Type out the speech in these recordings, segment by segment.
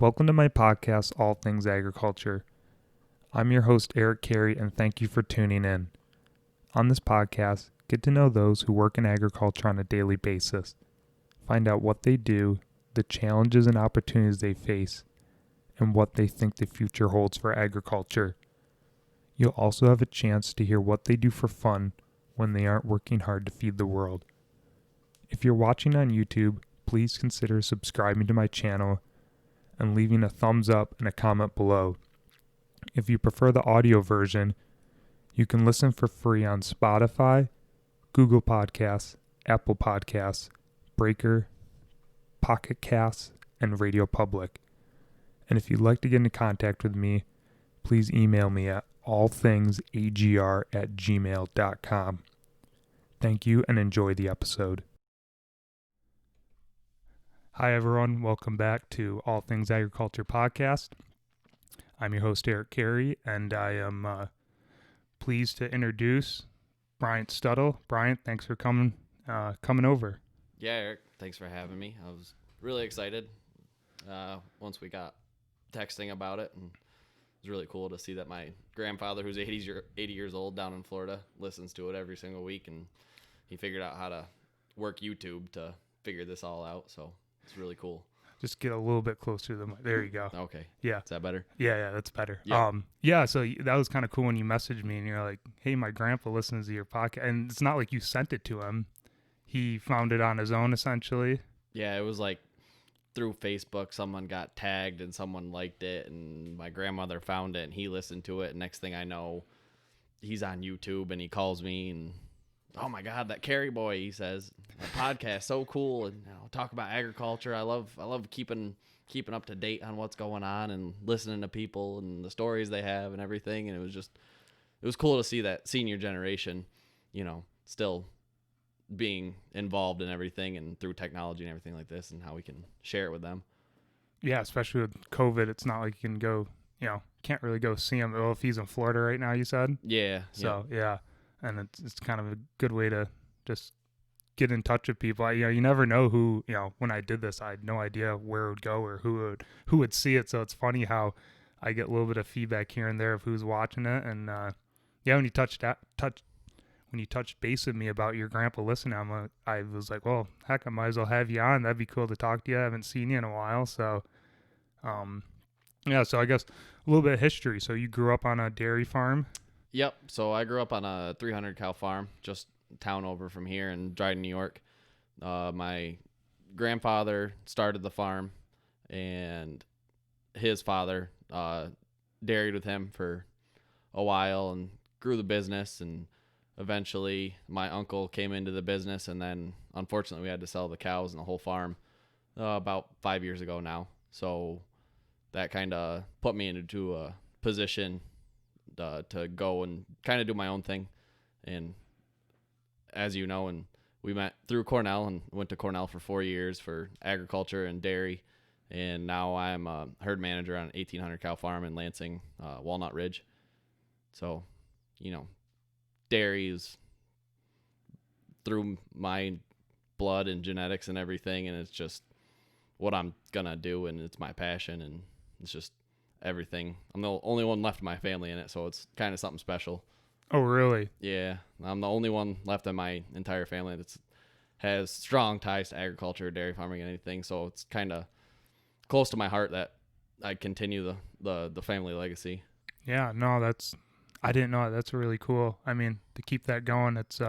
Welcome to my podcast, All Things Agriculture. I'm your host, Eric Carey, and thank you for tuning in. On this podcast, get to know those who work in agriculture on a daily basis. Find out what they do, the challenges and opportunities they face, and what they think the future holds for agriculture. You'll also have a chance to hear what they do for fun when they aren't working hard to feed the world. If you're watching on YouTube, please consider subscribing to my channel and leaving a thumbs up and a comment below. If you prefer the audio version, you can listen for free on Spotify, Google Podcasts, Apple Podcasts, Breaker, Pocket Casts, and Radio Public. And if you'd like to get in contact with me, please email me at allthingsagr@gmail.com. Thank you and enjoy the episode. Hi everyone, welcome back to All Things Agriculture Podcast. I'm your host Eric Carey, and I am pleased to introduce Bryant Stuttle. Bryant, thanks for coming over. Yeah, Eric, thanks for having me. I was really excited once we got texting about it, and it was really cool to see that my grandfather, who's 80 years old down in Florida, listens to it every single week, and he figured out how to work YouTube to figure this all out, so it's really cool. Just get a little bit closer to the mic. There you go. Okay. Yeah. Is that better? Yeah, that's better. Yeah. So that was kind of cool when you messaged me and you're like, hey, my grandpa listens to your podcast. And it's not like you sent it to him. He found it on his own, essentially. Yeah, it was like through Facebook, someone got tagged and someone liked it, and my grandmother found it and he listened to it. And next thing I know, he's on YouTube and he calls me and, oh my God, that Carey boy, he says, the podcast, so cool. And talk about agriculture. I love keeping up to date on what's going on and listening to people and the stories they have and everything. And it was cool to see that senior generation, still being involved in everything and through technology and everything like this, and how we can share it with them. Yeah, especially with COVID, it's not like you can go, can't really go see him. Well, if he's in Florida right now, you said? Yeah. So, yeah. And it's kind of a good way to just get in touch with people. You never know who, when I did this, I had no idea where it would go or who would see it. So it's funny how I get a little bit of feedback here and there of who's watching it. And, when you touched base with me about your grandpa listening, I was like, well, heck, I might as well have you on. That'd be cool to talk to you. I haven't seen you in a while. So, so I guess a little bit of history. So you grew up on a dairy farm? Yep. So I grew up on a 300 cow farm, just a town over from here in Dryden, New York. My grandfather started the farm, and his father dairied with him for a while and grew the business. And eventually my uncle came into the business, and then unfortunately we had to sell the cows and the whole farm about 5 years ago now. So that kind of put me into a position to go and kind of do my own thing. And as you know, and we met through Cornell and went to Cornell for 4 years for agriculture and dairy. And now I'm a herd manager on an 1,800 cow farm in Lansing, Walnut Ridge. So, dairy is through my blood and genetics and everything. And it's just what I'm going to do. And it's my passion, and it's just everything. I'm the only one left in my family in it, so it's kind of something special. Oh, really? Yeah, I'm the only one left in my entire family that has strong ties to agriculture, dairy farming, and anything. So it's kind of close to my heart that I continue the family legacy. Yeah, no, I didn't know. That's really cool. I mean, to keep that going, it's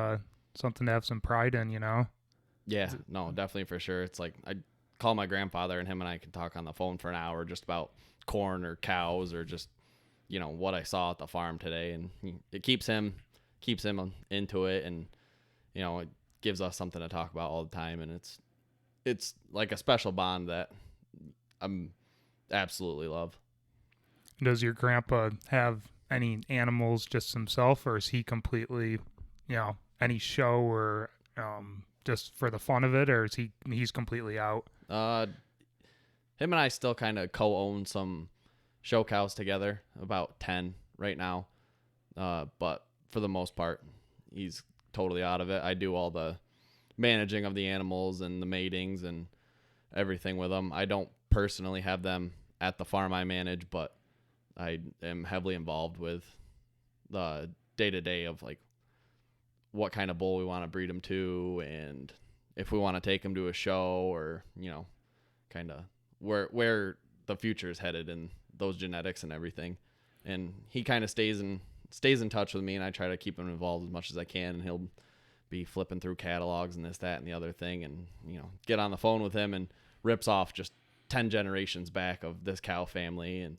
something to have some pride in, Yeah, no, definitely for sure. It's like I call my grandfather, and him and I can talk on the phone for an hour just about corn or cows or just what I saw at the farm today, and it keeps him into it, and it gives us something to talk about all the time, and it's like a special bond that I'm absolutely love. Does your grandpa have any animals just himself, or is he completely any show or just for the fun of it, or is he's completely out? Him and I still kind of co-own some show cows together, about 10 right now. But for the most part, he's totally out of it. I do all the managing of the animals and the matings and everything with them. I don't personally have them at the farm I manage, but I am heavily involved with the day-to-day of like what kind of bull we want to breed them to, and if we want to take them to a show, or kind of where the future is headed in those genetics and everything. And he kind of stays in touch with me, and I try to keep him involved as much as I can, and he'll be flipping through catalogs and this, that, and the other thing, and get on the phone with him and rips off just 10 generations back of this cow family and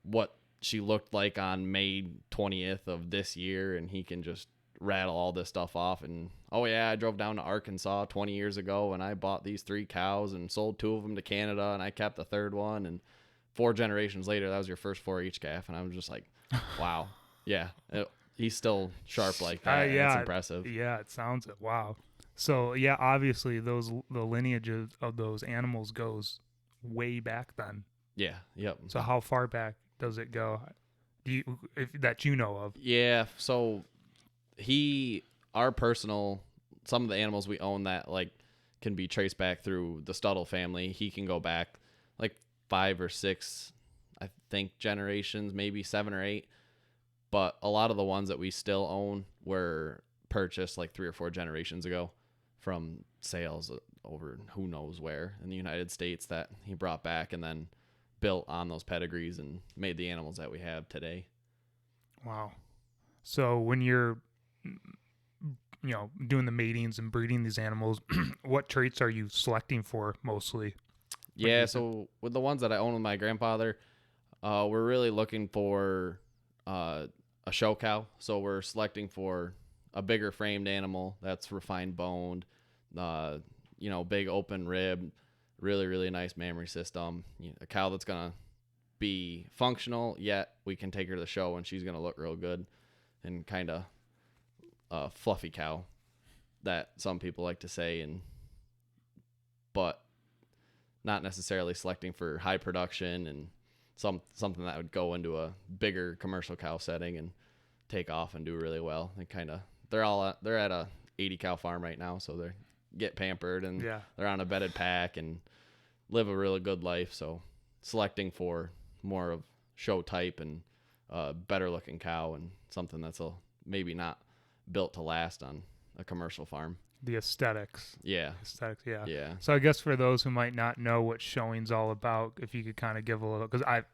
what she looked like on May 20th of this year, and he can just rattle all this stuff off. And oh yeah, I drove down to Arkansas 20 years ago and I bought these 3 cows and sold 2 of them to Canada, and I kept the 3rd one, and 4 generations later that was your first 4-H calf. And I was just like, wow. Yeah, he's still sharp like that. Yeah, it's impressive. Yeah, it sounds it. Wow. So yeah, obviously the lineage of those animals goes way back then. Yeah. Yep. So how far back does it go? That you know of? Yeah. So some of the animals we own that like can be traced back through the Stuttle family. He can go back like 5 or 6, I think, generations, maybe 7 or 8. But a lot of the ones that we still own were purchased like 3 or 4 generations ago from sales over who knows where in the United States that he brought back and then built on those pedigrees and made the animals that we have today. Wow. So when you're doing the matings and breeding these animals, what traits are you selecting for mostly? Yeah, so with the ones that I own with my grandfather, we're really looking for a show cow. So we're selecting for a bigger framed animal that's refined boned, big open rib, really, really nice mammary system. A cow that's going to be functional, yet we can take her to the show and she's going to look real good, and kind of a fluffy cow that some people like to say, but not necessarily selecting for high production and something that would go into a bigger commercial cow setting and take off and do really well. They're at a 80 cow farm right now, so they get pampered and they're on a bedded pack and live a really good life. So selecting for more of show type and better looking cow and something that's maybe not built to last on a commercial farm. The aesthetics. Yeah. Yeah. So I guess for those who might not know what showing's all about, if you could kind of give a little, because I've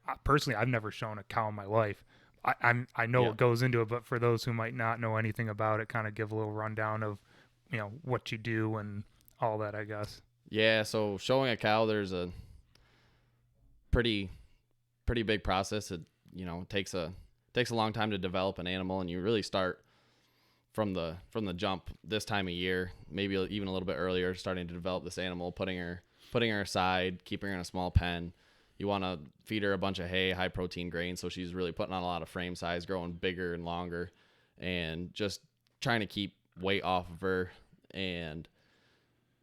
never shown a cow in my life. I know what goes into it, but for those who might not know anything about it, kind of give a little rundown of, what you do and all that, I guess. Yeah. So showing a cow, there's a pretty big process. It takes a long time to develop an animal, and you really start from the jump this time of year, maybe even a little bit earlier, starting to develop this animal, putting her aside, keeping her in a small pen. You want to feed her a bunch of hay, high protein grain, so she's really putting on a lot of frame size, growing bigger and longer, and just trying to keep weight off of her, and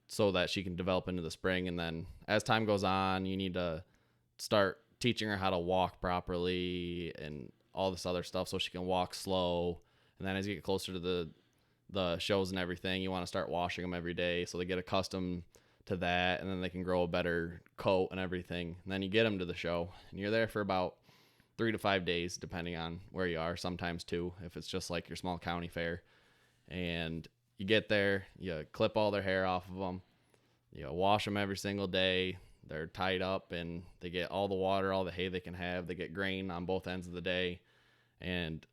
so that she can develop into the spring. And then as time goes on, you need to start teaching her how to walk properly and all this other stuff so she can walk slow. And then as you get closer to the shows and everything, you want to start washing them every day so they get accustomed to that, and then they can grow a better coat and everything. And then you get them to the show, and you're there for about 3 to 5 days, depending on where you are, sometimes 2, if it's just like your small county fair. And you get there, you clip all their hair off of them, you wash them every single day. They're tied up, and they get all the water, all the hay they can have. They get grain on both ends of the day, and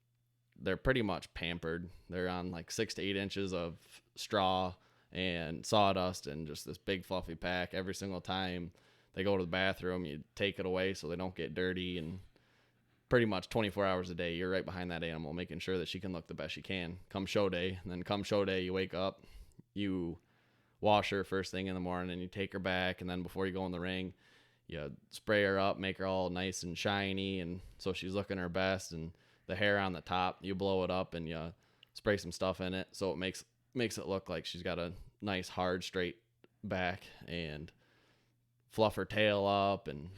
they're pretty much pampered. They're on like 6 to 8 inches of straw and sawdust and just this big fluffy pack every single time they go to the bathroom. You take it away so they don't get dirty, and pretty much 24 hours a day you're right behind that animal, making sure that she can look the best she can come show day. And then come show day, you wake up, you wash her first thing in the morning, and you take her back, and then before you go in the ring, you spray her up, make her all nice and shiny, and so she's looking her best. And the hair on the top, you blow it up and you spray some stuff in it so it makes it look like she's got a nice hard straight back, and fluff her tail up and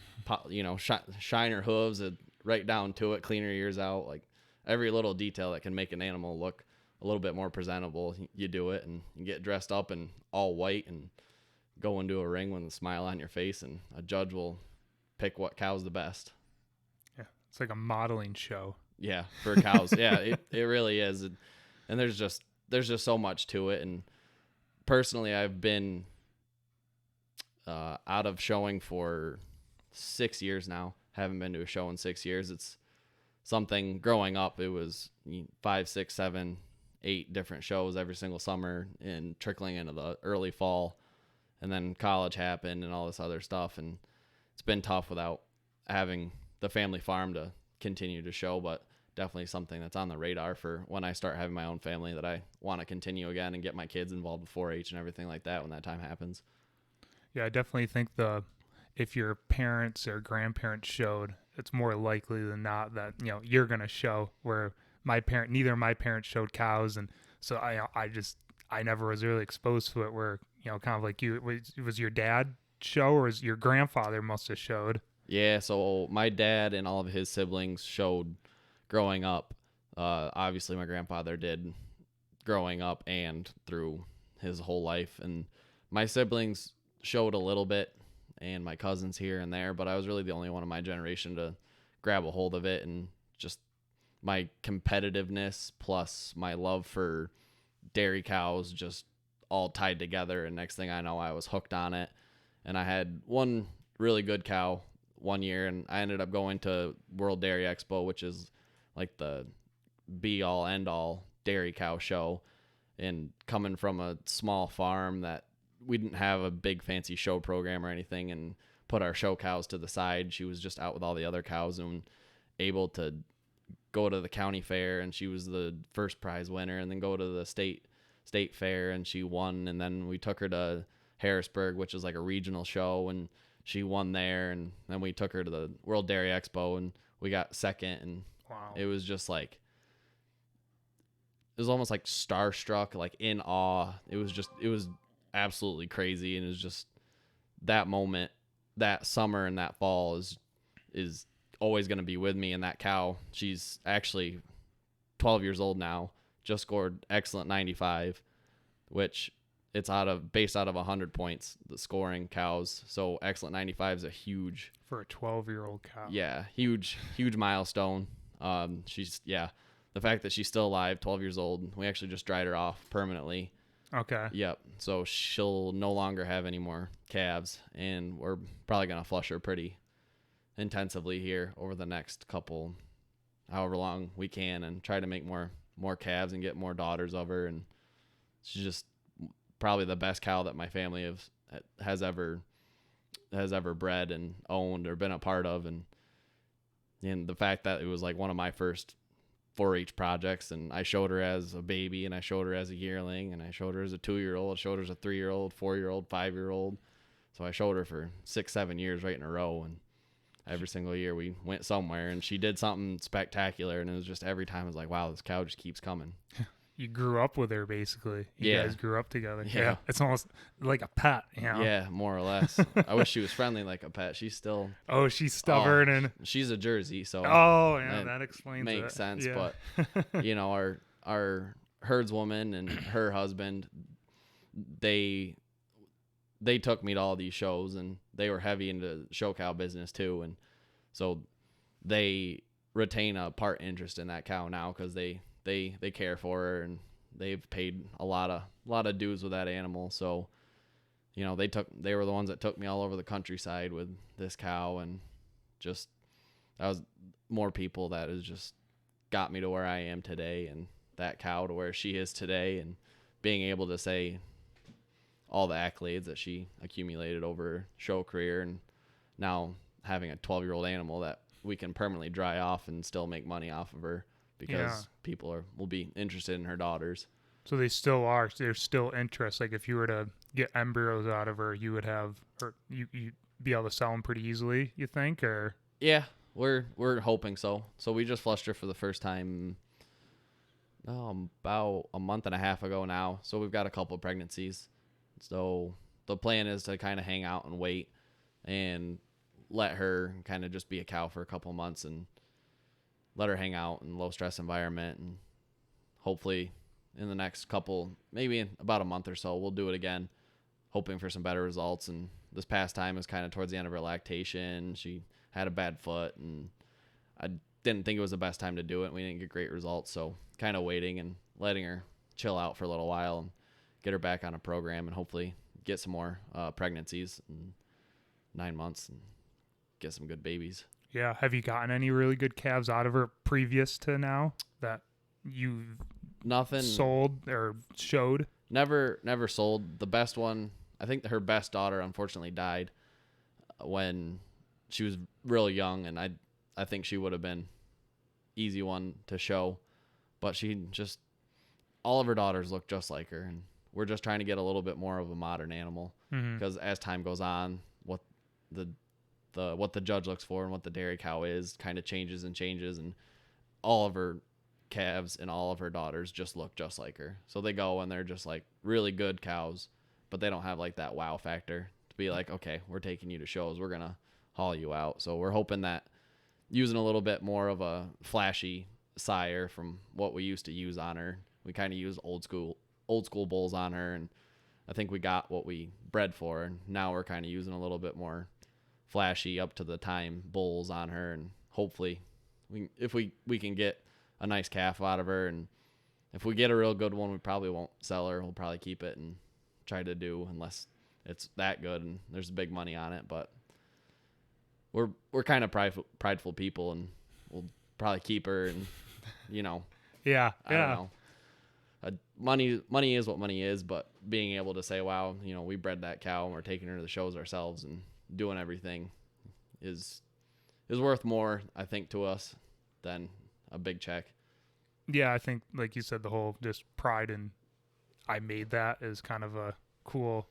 shine her hooves right down to it, clean her ears out. Like every little detail that can make an animal look a little bit more presentable, you do it, and you get dressed up in all white and go into a ring with a smile on your face, and a judge will pick what cow's the best. Yeah, it's like a modeling show. Yeah, for cows. Yeah, it really is. And there's just so much to it. And personally, I've been out of showing for 6 years now. Haven't been to a show in 6 years. It's something growing up. It was 5, 6, 7, 8 different shows every single summer and trickling into the early fall. And then college happened and all this other stuff. And it's been tough without having the family farm to continue to show, but definitely something that's on the radar for when I start having my own family, that I want to continue again and get my kids involved with 4-H and everything like that when that time happens. Yeah, I definitely think if your parents or grandparents showed, it's more likely than not that, you're going to show. Where neither of my parents showed cows. And so I never was really exposed to it, where, kind of like you, was your dad show, or was your grandfather must have showed? Yeah. So my dad and all of his siblings showed growing up. Obviously my grandfather did growing up and through his whole life. And my siblings showed a little bit, and my cousins here and there, but I was really the only one in my generation to grab a hold of it. And just my competitiveness plus my love for dairy cows just all tied together. And next thing I know, I was hooked on it. And I had one really good cow one year, and I ended up going to World Dairy Expo, which is like the be all end all dairy cow show. And coming from a small farm that we didn't have a big fancy show program or anything, and put our show cows to the side. She was just out with all the other cows and able to go to the county fair, and she was the first prize winner, and then go to the state fair, and she won. And then we took her to Harrisburg, which is like a regional show, and she won there. And then we took her to the World Dairy Expo, and we got second. And wow. It was just like, it was almost like starstruck, like in awe. It was absolutely crazy. And it was just that moment, that summer and that fall is always going to be with me. And that cow, she's actually 12 years old now, just scored excellent 95, which it's based out of 100 points, the scoring cows. So excellent 95 is a huge, for a 12-year-old cow. Yeah, huge milestone. The fact that she's still alive, 12 years old, we actually just dried her off permanently. Okay. Yep. So she'll no longer have any more calves, and we're probably going to flush her pretty intensively here over the next couple, however long we can, and try to make more calves and get more daughters of her. And she's just probably the best cow that my family has ever bred and owned or been a part of. And the fact that it was like one of my first 4-H projects, and I showed her as a baby, and I showed her as a yearling, and I showed her as a 2-year-old, I showed her as a 3-year-old, 4-year-old, 5-year-old. So I showed her for 6-7 years right in a row, and every single year we went somewhere, and she did something spectacular. And it was just every time I was like, wow, this cow just keeps coming. You grew up with her, basically. You guys grew up together. Yeah. It's almost like a pet, Yeah, more or less. I wish she was friendly like a pet. She's still... Oh, she's stubborn and... She's a Jersey, so... Oh, yeah, that explains it. Makes sense, yeah. But, our herdswoman and her husband, they took me to all these shows, and they were heavy into show cow business too. And so they retain a part interest in that cow now, because they care for her, and they've paid a lot of dues with that animal. So, they were the ones that took me all over the countryside with this cow, and just, that was more people that has just got me to where I am today, and that cow to where she is today, and being able to say all the accolades that she accumulated over her show career, and now having a 12-year-old animal that we can permanently dry off and still make money off of her, because people will be interested in her daughters. So they still are. There's still interest. Like if you were to get embryos out of her, you would have, or you'd be able to sell them pretty easily, you think? Or yeah, we're hoping so. So we just flushed her for the first time about a month and a half ago now. So we've got a couple of pregnancies. So the plan is to kind of hang out and wait, and let her kind of just be a cow for a couple of months, and let her hang out in a low stress environment. And hopefully in the next couple, maybe in about a month or so, we'll do it again, hoping for some better results, and this past time was kind of towards the end of her lactation. She had a bad foot, and I didn't think it was the best time to do it. We didn't get great results, so kind of waiting and letting her chill out for a little while and get her back on a program and hopefully get some more pregnancies in 9 months and get some good babies. Yeah. Have you gotten any really good calves out of her previous to now that you've Nothing sold or showed? Never sold. The best one, I think her best daughter unfortunately died when she was real young, and I think she would have been easy one to show, but all of her daughters look just like her, and we're just trying to get a little bit more of a modern animal because as time goes on, what the judge looks for and what the dairy cow is kind of changes, and all of her calves and all of her daughters just look just like her. So they go and they're just like really good cows, but they don't have like that wow factor to be like, okay, we're taking you to shows, we're gonna haul you out. So we're hoping that using a little bit more of a flashy sire from what we used to use on her, we kind of use old school bulls on her, and I think we got what we bred for, and now we're kind of using a little bit more flashy up to the time bulls on her, and hopefully if we can get a nice calf out of her, and if we get a real good one, we probably won't sell her. We'll probably keep it and try to do, unless it's that good and there's big money on it. But we're kind of prideful people, and we'll probably keep her, and Yeah. I don't know. Money is what money is, but being able to say, wow, we bred that cow and we're taking her to the shows ourselves and doing everything is worth more, I think, to us than a big check. Yeah, I think, like you said, the whole just pride in I made that is kind of a cool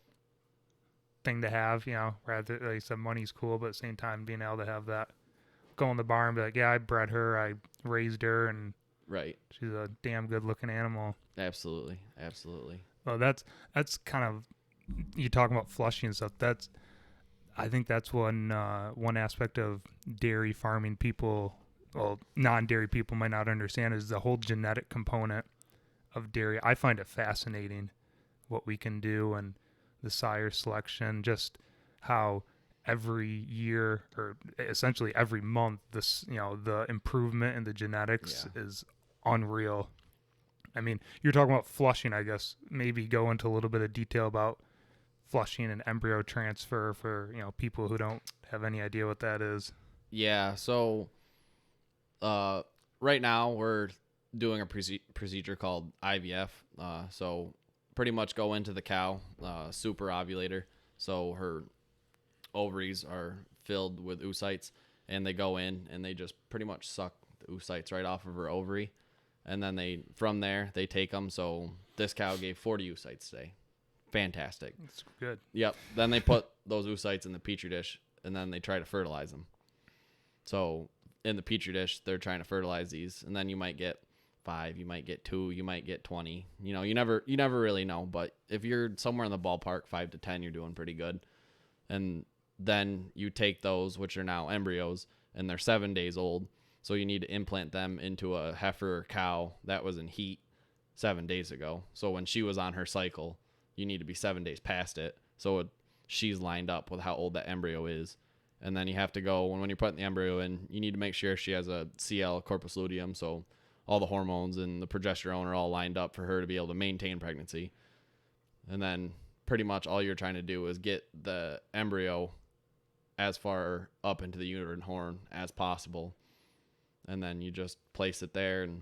thing to have, rather, like you said, money's cool, but at the same time being able to have that, go in the barn and be like, yeah, I bred her, I raised her, and right, she's a damn good looking animal. Absolutely. Well, that's kind of, you talking about flushing and stuff, I think that's one aspect of dairy farming people, well, non-dairy people might not understand, is the whole genetic component of dairy. I find it fascinating what we can do, and the sire selection, just how every year or essentially every month, the improvement in the genetics is unreal. I mean, you're talking about flushing, I guess. Maybe go into a little bit of detail about flushing and embryo transfer for people who don't have any idea what that is. Yeah. So right now we're doing a procedure called IVF. So pretty much go into the cow, super ovulator. So her ovaries are filled with oocytes, and they go in and they just pretty much suck the oocytes right off of her ovary. And then from there, they take them. So this cow gave 40 oocytes today. Fantastic. That's good. Yep. Then they put those oocytes in the petri dish, and then they try to fertilize them. So in the petri dish, they're trying to fertilize these, and then you might get 5, you might get 2, you might get 20. You never really know. But if you're somewhere in the ballpark, 5 to 10, you're doing pretty good. And then you take those, which are now embryos, and they're 7 days old. So you need to implant them into a heifer or cow that was in heat 7 days ago. So when she was on her cycle, you need to be 7 days past it. So she's lined up with how old that embryo is. And then you have to go, when you're putting the embryo in, you need to make sure she has a CL, corpus luteum, so all the hormones and the progesterone are all lined up for her to be able to maintain pregnancy. And then pretty much all you're trying to do is get the embryo as far up into the uterine horn as possible. And then you just place it there, and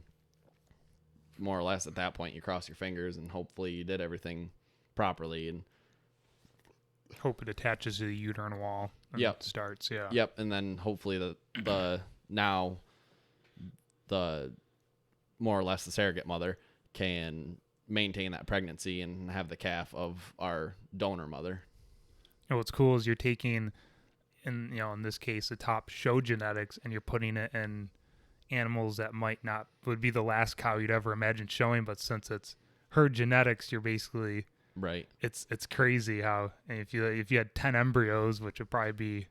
more or less at that point you cross your fingers and hopefully you did everything properly, and hope it attaches to the uterine wall and it starts. Yep. And then hopefully the more or less the surrogate mother can maintain that pregnancy and have the calf of our donor mother. And what's cool is you're taking, in this case, the top show genetics, and you're putting it in animals that would be the last cow you'd ever imagine showing, but since it's her genetics, you're basically right. It's crazy how, if you had 10 embryos, which would probably be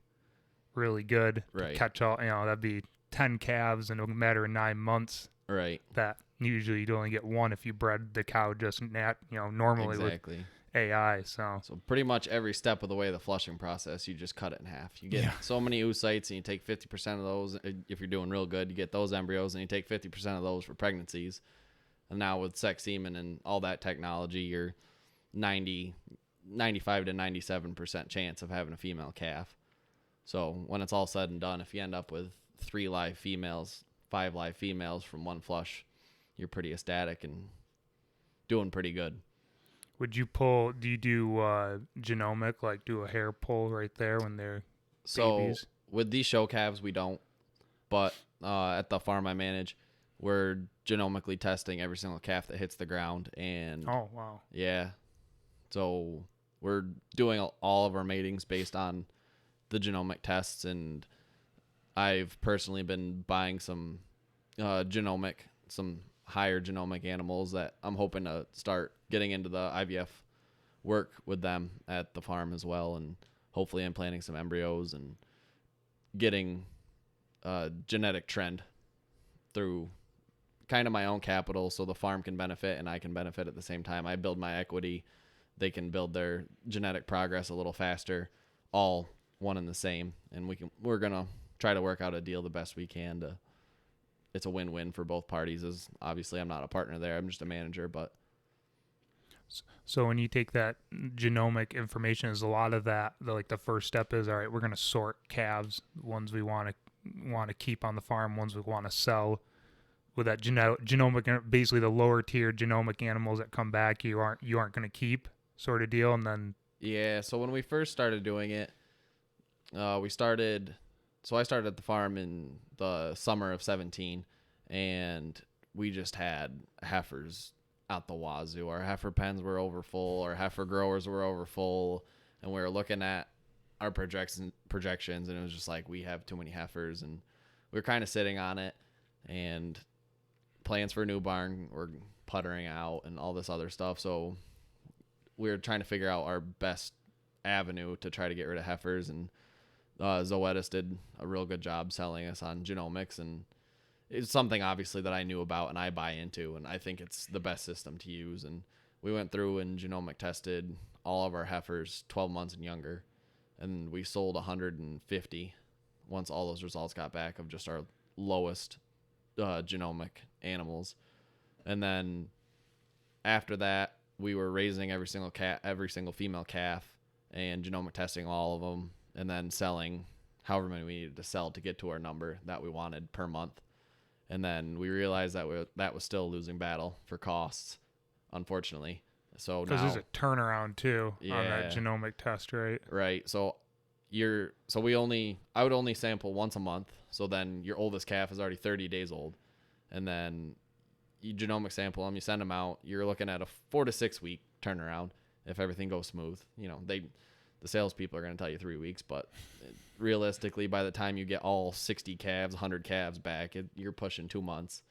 really good to catch all, that'd be 10 calves in a matter of 9 months. Right. That usually you'd only get one if you bred the cow just normally. Exactly. AI. So So pretty much every step of the way of the flushing process, you just cut it in half. You get so many oocytes, and you take 50% of those. If you're doing real good, you get those embryos, and you take 50% of those for pregnancies. And now with sex semen and all that technology, you're 95 to 97% chance of having a female calf. So when it's all said and done, if you end up with 3 live females, 5 live females from one flush, you're pretty ecstatic and doing pretty good. do you do genomic, like do a hair pull right there when they're babies? So with these show calves, we don't. But at the farm I manage, we're genomically testing every single calf that hits the ground. And Oh, wow. yeah. So we're doing all of our matings based on the genomic tests. And I've personally been buying some some higher genomic animals that I'm hoping to start getting into the IVF work with them at the farm as well, and hopefully implanting some embryos and getting a genetic trend through kind of my own capital so the farm can benefit and I can benefit at the same time. I build my equity, they can build their genetic progress a little faster, all one and the same, and we're going to try to work out a deal the best we can to it's a win-win for both parties. As obviously I'm not a partner there, I'm just a manager, but So when you take that genomic information, is a lot of that like the first step is, all right, we're going to sort calves, ones we want to keep on the farm, ones we want to sell. With that genomic, basically the lower tier genomic animals that come back, you aren't going to keep, sort of deal, and then yeah. So when we first started doing it, I started at the farm in the summer of 17, and we just had heifers out the wazoo. Our heifer pens were over full, our heifer growers were over full, and we were looking at our projections, and it was just like, we have too many heifers, and we were kind of sitting on it, and plans for a new barn were puttering out and all this other stuff. So we were trying to figure out our best avenue to try to get rid of heifers, and Zoetis did a real good job selling us on genomics, and it's something obviously that I knew about and I buy into, and I think it's the best system to use. And we went through and genomic tested all of our heifers 12 months and younger, and we sold 150 once all those results got back of just our lowest genomic animals. And then after that, we were raising every single female calf and genomic testing all of them, and then selling however many we needed to sell to get to our number that we wanted per month. And then we realized that was still a losing battle for costs, unfortunately. So because now there's a turnaround too on that genomic test, right? Right. So I would only sample once a month. So then your oldest calf is already 30 days old, and then you genomic sample them, you send them out. You're looking at a 4 to 6 week turnaround if everything goes smooth. You know, the salespeople are going to tell you 3 weeks, but realistically, by the time you get all 60 calves, 100 calves back, you're pushing 2 months.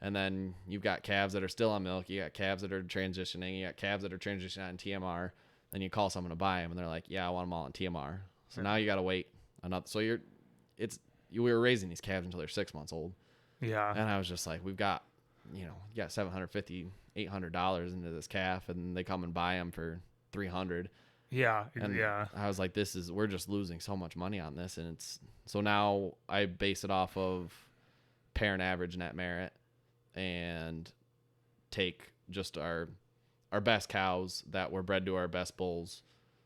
And then you've got calves that are still on milk. You got calves that are transitioning. You got calves that are transitioning on TMR. Then you call someone to buy them, and they're like, "Yeah, I want them all on TMR." So now you got to wait another. So we were raising these calves until they're 6 months old. Yeah. And I was just like, you got $750, $800 into this calf, and they come and buy them for $300. Yeah. And yeah. I was like, we're just losing so much money on this. And so now I base it off of parent average net merit and take just our best cows that were bred to our best bulls.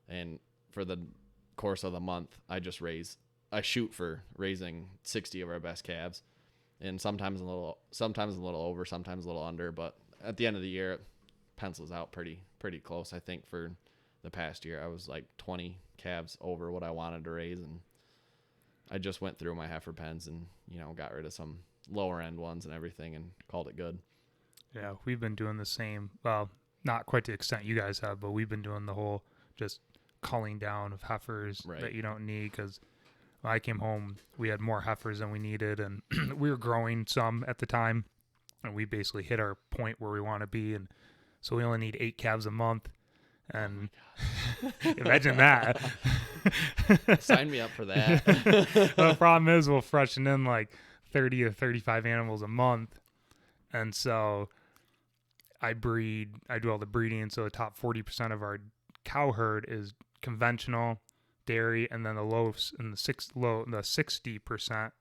And for the course of the month, I shoot for raising 60 of our best calves, and sometimes a little over, sometimes a little under. But at the end of the year, it pencils out pretty close. I think for the past year, I was like 20 calves over what I wanted to raise, and I just went through my heifer pens and got rid of some lower end ones and everything, and called it good. Yeah, we've been doing the same. Well, not quite to the extent you guys have, but we've been doing the whole just culling down of heifers that you don't need, because when I came home, we had more heifers than we needed, and we were growing some at the time, and we basically hit our point where we want to be, and so we only need 8 calves a month. And imagine that. Sign me up for that. The problem is we'll freshen in like 30 to 35 animals a month, and so I do all the breeding. So the top 40% of our cow herd is conventional, dairy, and then the 60%.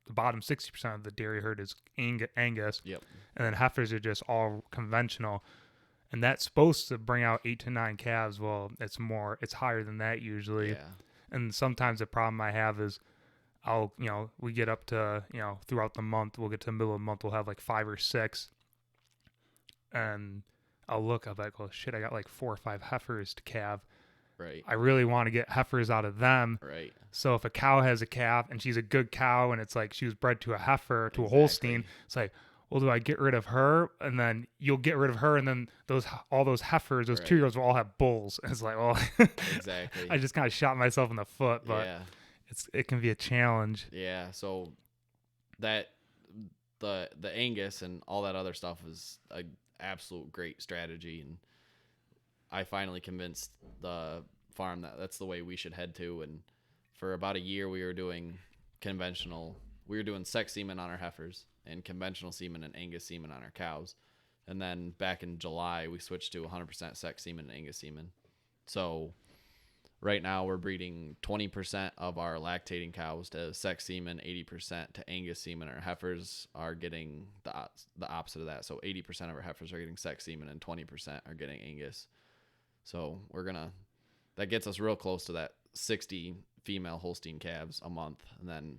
The bottom 60% of the dairy herd is Angus. Yep. And then heifers are just all conventional. And that's supposed to bring out 8 to 9 calves. Well, it's higher than that usually. Yeah. And sometimes the problem I have is we get up to, throughout the month, we'll get to the middle of the month, we'll have like 5 or 6. And I'm like, oh shit, I got like 4 or 5 heifers to calve. Right. I really want to get heifers out of them. Right. So if a cow has a calf and she's a good cow and it's like she was bred to a heifer, to a Holstein, it's like, well, do I get rid of her? And then you'll get rid of her, and then all those heifers, those 2-year-olds will all have bulls. And it's like, well, exactly. I just kind of shot myself in the foot, but it can be a challenge. Yeah. So that the Angus and all that other stuff is an absolute great strategy, and I finally convinced the farm that's the way we should head to. And for about a year, we were doing sex semen on our heifers and conventional semen and Angus semen on our cows. And then back in July, we switched to 100% sex semen and Angus semen. So right now we're breeding 20% of our lactating cows to sex semen, 80% to Angus semen. Our heifers are getting the opposite of that. So 80% of our heifers are getting sex semen and 20% are getting Angus. So that gets us real close to that 60 female Holstein calves a month. And then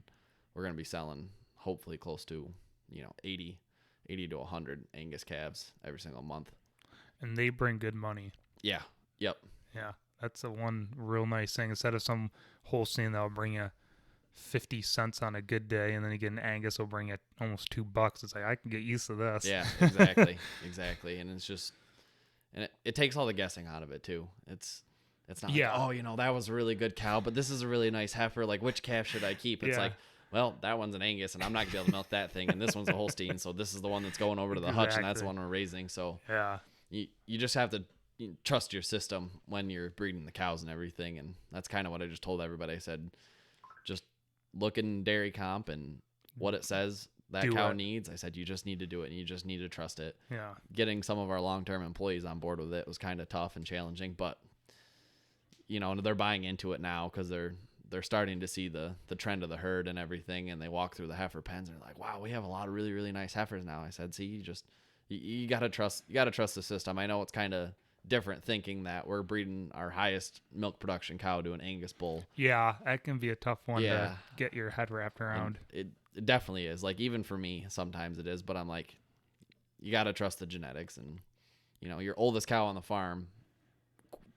we're going to be selling hopefully close to, 80 to 100 Angus calves every single month. And they bring good money. Yeah. Yep. Yeah. That's the one real nice thing. Instead of some Holstein that'll bring you 50 cents on a good day, and then you get an Angus will bring you almost $2. It's like, I can get used to this. Yeah, exactly. Exactly. And it's just, and it takes all the guessing out of it too. It's not like, that was a really good cow, but this is a really nice heifer. Like, which calf should I keep? It's like, well, that one's an Angus, and I'm not going to be able to milk that thing, and this one's a Holstein, so this is the one that's going over to the hutch, and that's the one we're raising. So you just have to trust your system when you're breeding the cows and everything, and that's kind of what I just told everybody. I said, just look in dairy comp and what it says that cow needs. I said, you just need to do it, and you just need to trust it. Yeah. Getting some of our long-term employees on board with it was kind of tough and challenging, but they're buying into it now because they're starting to see the trend of the herd and everything, and they walk through the heifer pens and they're like, wow, we have a lot of really, really nice heifers now. I said, see, you got to trust the system. I know it's kind of different thinking that we're breeding our highest milk production cow to an Angus bull. Yeah, that can be a tough one to get your head wrapped around. It definitely is. Like, even for me, sometimes it is, but I'm like, you got to trust the genetics. And, your oldest cow on the farm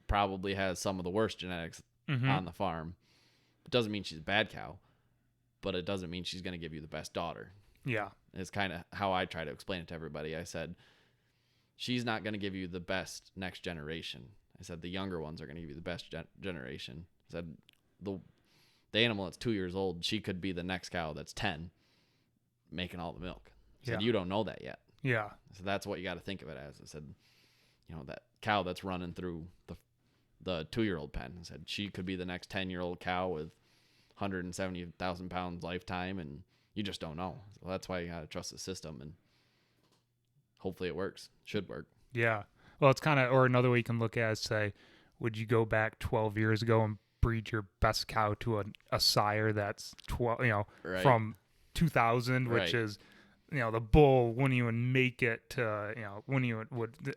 probably has some of the worst genetics on the farm. It doesn't mean she's a bad cow, but it doesn't mean she's going to give you the best daughter. Yeah. It's kind of how I try to explain it to everybody. I said, she's not going to give you the best next generation. I said, the younger ones are going to give you the best generation. I said, the animal that's 2 years old, she could be the next cow that's 10 making all the milk. I said, you don't know that yet. Yeah. So that's what you got to think of it as. I said, that cow that's running through the 2-year-old pen. I said, she could be the next 10-year-old cow with 170,000 pounds lifetime, and you just don't know. So that's why you got to trust the system, and hopefully it works. Should work. Yeah. Well, it's kind of, or another way you can look at it is say, would you go back 12 years ago and breed your best cow to a sire that's 12, from 2000, which is, the bull wouldn't even make it to, wouldn't even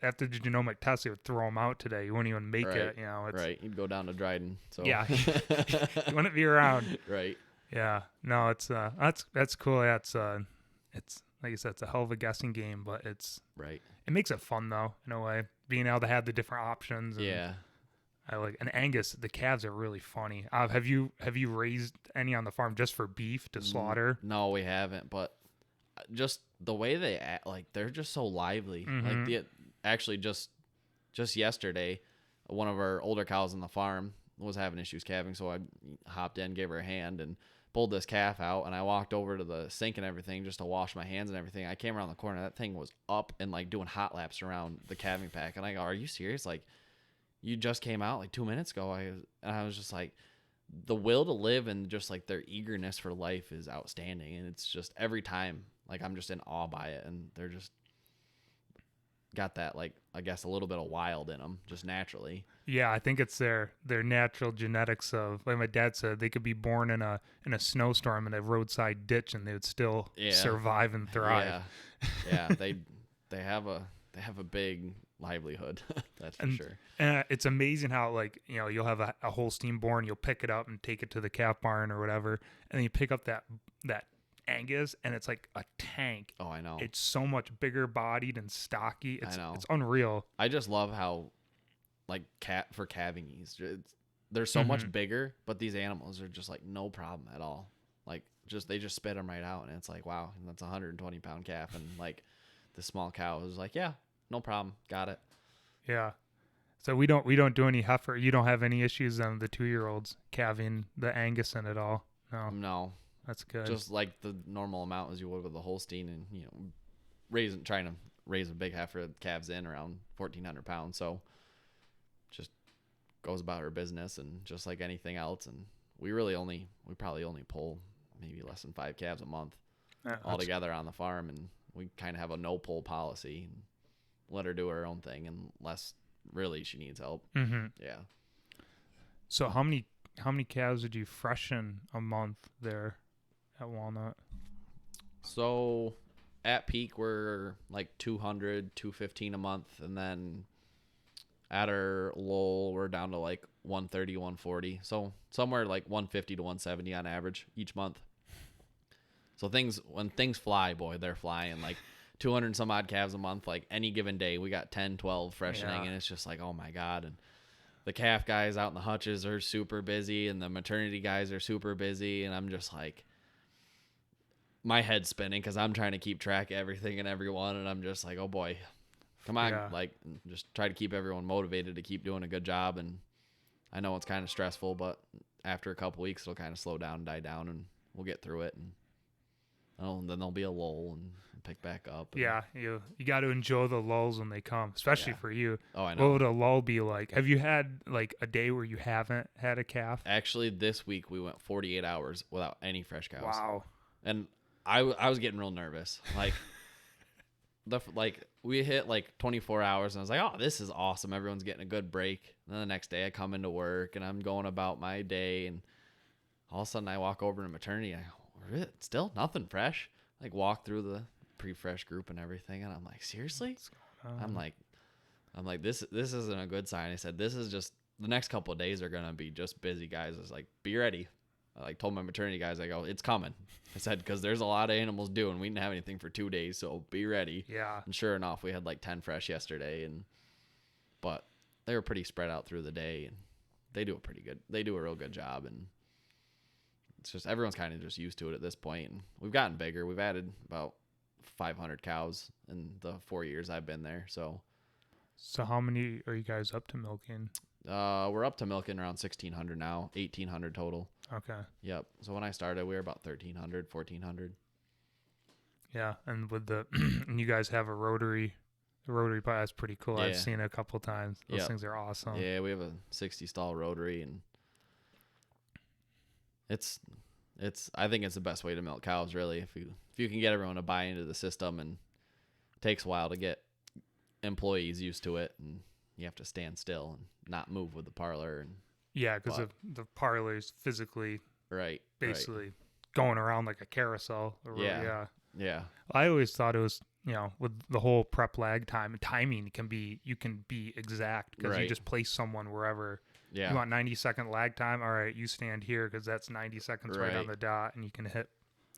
after the genomic test, they would throw them out today. You wouldn't even make it, Right. You'd go down to Dryden. So yeah, you wouldn't be around. Right. Yeah. No, it's, that's cool. It's like you said, it's a hell of a guessing game, but it's right. It makes it fun though, in a way, being able to have the different options. And I like an Angus. The calves are really funny. Have you raised any on the farm just for beef to slaughter? No, we haven't. But just the way they act, like they're just so lively. Like actually just yesterday, one of our older cows on the farm was having issues calving, so I hopped in, gave her a hand, and pulled this calf out, and I walked over to the sink and everything just to wash my hands and everything. I came around the corner, that thing was up and like doing hot laps around the calving pack, and I go, "Are you serious? Like, you just came out like 2 minutes ago." I was just like, the will to live and just like their eagerness for life is outstanding, and it's just every time like I'm just in awe by it, and got that, like, I guess a little bit of wild in them just naturally. Yeah, I think it's their natural genetics of, like my dad said, they could be born in a snowstorm in a roadside ditch and they would still survive and thrive. Yeah, they have a big livelihood. That's for sure. And it's amazing how, like, you know, you'll have a Holstein born, you'll pick it up and take it to the calf barn or whatever, and then you pick up that Angus and it's like a tank. Oh, I know. It's so much bigger bodied and stocky. I know. It's unreal. I just love how, like, for calving, they're so much bigger, but these animals are just like no problem at all. Like, they just spit them right out, and it's like, wow, and that's a 120-pound calf, and like the small cow is like, yeah, no problem, got it. Yeah. So we don't do any heifer. You don't have any issues on the 2-year-olds calving the Angus in at all. No. That's good. Just like the normal amount as you would with the Holstein, and you know, trying to raise a big heifer calves in around 1,400 pounds. So just goes about her business, and just like anything else. And we probably only pull maybe less than 5 calves a month altogether on the farm, and we kind of have a no pull policy and let her do her own thing unless really she needs help. Yeah. So how many calves did you freshen a month there at Walnut? So at peak we're like 200, 215 a month, and then at our lull we're down to like 130, 140. So somewhere like 150 to 170 on average each month. So when things fly, boy, they're flying. Like 200 some odd calves a month, like any given day we got 10, 12 freshening, and it's just like, oh my God. And the calf guys out in the hutches are super busy, and the maternity guys are super busy, and I'm just like, my head's spinning because I'm trying to keep track of everything and everyone, and I'm just like, oh boy, come on. Like, just try to keep everyone motivated to keep doing a good job. And I know it's kind of stressful, but after a couple weeks it'll kind of slow down and die down, and we'll get through it, and then there'll be a lull and pick back up. Yeah, you got to enjoy the lulls when they come, especially for you. Oh, I know. What would a lull be like? Have you had like a day where you haven't had a calf? Actually, this week we went 48 hours without any fresh cows. Wow. And I was getting real nervous. Like, we hit like 24 hours, and I was like, oh, this is awesome. Everyone's getting a good break. And then the next day I come into work, and I'm going about my day, and all of a sudden I walk over to maternity, and I go, still nothing fresh. Like, walk through the pre-fresh group and everything, and I'm like, seriously? I'm like, this isn't a good sign. I said, this is just, the next couple of days are gonna be just busy, guys. I was like, be ready. I like told my maternity guys, I go, it's coming. I said, because there's a lot of animals due, and we didn't have anything for 2 days, so be ready. Yeah. And sure enough, we had like 10 fresh yesterday, but they were pretty spread out through the day, and they do a real good job, and it's just, everyone's kind of just used to it at this point, and we've gotten bigger. We've added about 500 cows in the 4 years I've been there. So how many are you guys up to milking? We're up to milking around 1,600 now, 1,800 total. Okay. Yep. So when I started, we were about 1,300, 1,400. Yeah, and with and you guys have a rotary. The rotary pie is pretty cool. Yeah. I've seen it a couple times. Those things are awesome. Yeah, we have a 60 stall rotary, and I think it's the best way to milk cows, really. If you can get everyone to buy into the system, and it takes a while to get employees used to it, and you have to stand still and not move with the parlor. And yeah, because the parlor is physically basically going around like a carousel. Yeah. I always thought it was, with the whole prep lag timing you can be exact because you just place someone wherever. Yeah. You want 90-second lag time? All right, you stand here because that's 90 seconds right on the dot, and you can hit.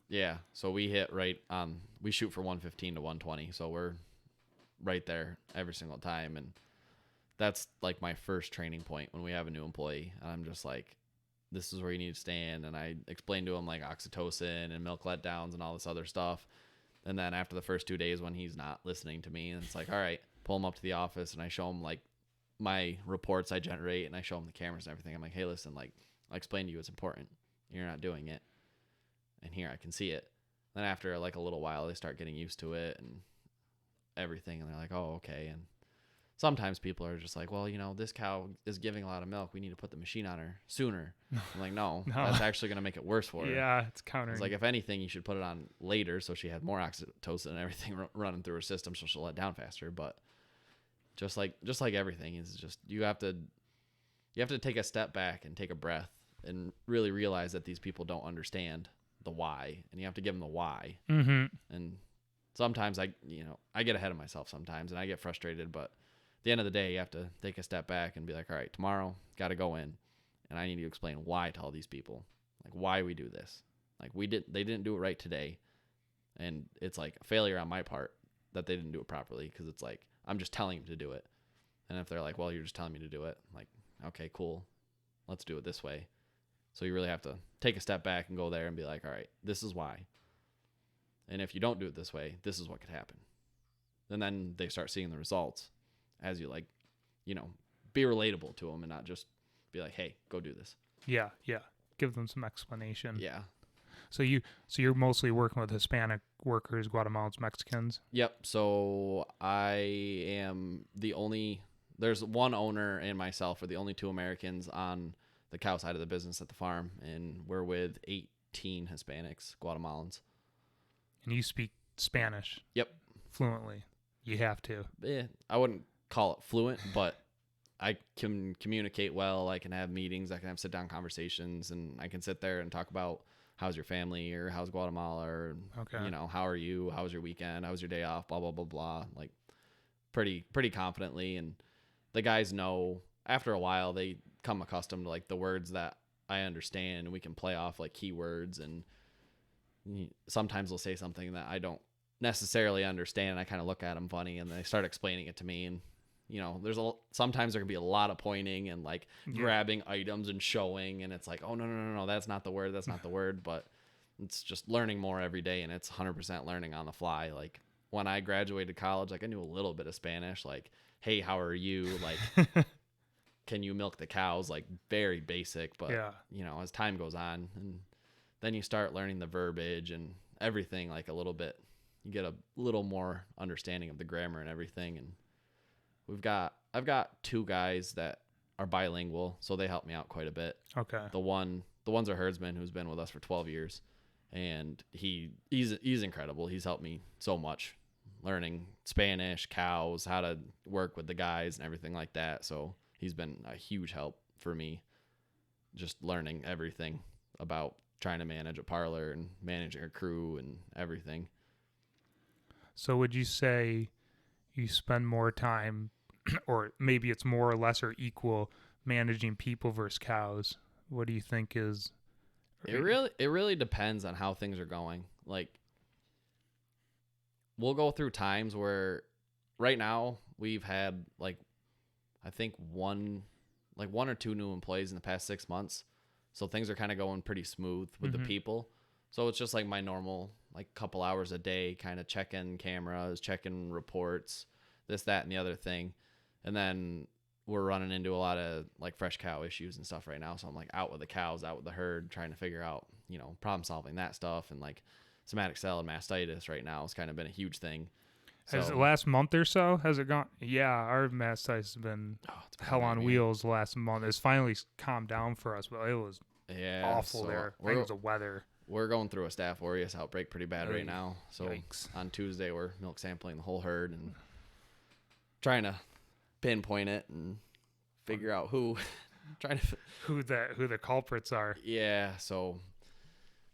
Yeah, so we hit right on. We shoot for 115 to 120, so we're right there every single time, and that's like my first training point when we have a new employee. And I'm just like, this is where you need to stand, and I explain to him like oxytocin and milk letdowns and all this other stuff. And then after the first 2 days when he's not listening to me, and it's like, all right, pull him up to the office, and I show him like my reports I generate, and I show him the cameras and everything. I'm like, hey, listen, like, I explained to you it's important. You're not doing it. And here I can see it. Then after like a little while, they start getting used to it and everything. And they're like, oh, okay. And sometimes people are just like, well, this cow is giving a lot of milk. We need to put the machine on her sooner. I'm like, no, that's actually going to make it worse for her. Yeah, it's countering. It's like, if anything, you should put it on later so she had more oxytocin and everything running through her system, so she'll let down faster. But Just like everything is just you have to take a step back and take a breath and really realize that these people don't understand the why, and you have to give them the why. Mm-hmm. And sometimes I get ahead of myself sometimes and I get frustrated, but at the end of the day, you have to take a step back and be like, all right, tomorrow got to go in and I need to explain why to all these people, like why we do this. Like they didn't do it right today. And it's like a failure on my part that they didn't do it properly. Cause it's like, I'm just telling them to do it. And if they're like, well, you're just telling me to do it. I'm like, okay, cool. Let's do it this way. So you really have to take a step back and go there and be like, all right, this is why. And if you don't do it this way, this is what could happen. And then they start seeing the results as you be relatable to them and not just be like, hey, go do this. Yeah. Give them some explanation. Yeah. So you're mostly working with Hispanic workers, Guatemalans, Mexicans? Yep. So I am there's one owner and myself are the only two Americans on the cow side of the business at the farm, and we're with 18 Hispanics, Guatemalans. And you speak Spanish? Yep. Fluently. You have to. Yeah, I wouldn't call it fluent, but I can communicate well. I can have meetings. I can have sit-down conversations, and I can sit there and talk about how's your family or how's Guatemala or, okay. How are you? How was your weekend? How was your day off? Blah, blah, blah, blah. Like pretty confidently. And the guys know after a while, they come accustomed to like the words that I understand, and we can play off like keywords. And sometimes they'll say something that I don't necessarily understand. And I kind of look at them funny and they start explaining it to me. And sometimes there can be a lot of pointing and like grabbing items and showing, and it's like, oh no, that's not the word. But it's just learning more every day, and it's 100% learning on the fly. Like when I graduated college, like I knew a little bit of Spanish, like, hey, how are you? Like, can you milk the cows? Like very basic, but as time goes on, and then you start learning the verbiage and everything, like a little bit, you get a little more understanding of the grammar and everything. And I've got two guys that are bilingual, so they help me out quite a bit. Okay. The one's a herdsman who's been with us for 12 years, and he's incredible. He's helped me so much, learning Spanish, cows, how to work with the guys and everything like that. So he's been a huge help for me, just learning everything about trying to manage a parlor and managing a crew and everything. So would you say you spend more time, or maybe it's more or less or equal, managing people versus cows? What do you think is? It really depends on how things are going. Like, we'll go through times where right now we've had like, I think one or two new employees in the past 6 months. So things are kind of going pretty smooth with the people. So it's just like my normal, like couple hours a day, kind of checking cameras, checking reports, this, that, and the other thing. And then we're running into a lot of like fresh cow issues and stuff right now. So I'm like out with the cows, out with the herd, trying to figure out, problem solving that stuff. And like somatic cell and mastitis right now has kind of been a huge thing. Has the last month or so, has it gone? Yeah, our mastitis has been hell on wheels the last month. It's finally calmed down for us, but it was awful there. I think it was the weather. We're going through a Staph aureus outbreak pretty bad right now. So on Tuesday, we're milk sampling the whole herd and trying to pinpoint it and figure out who the culprits are. Yeah, so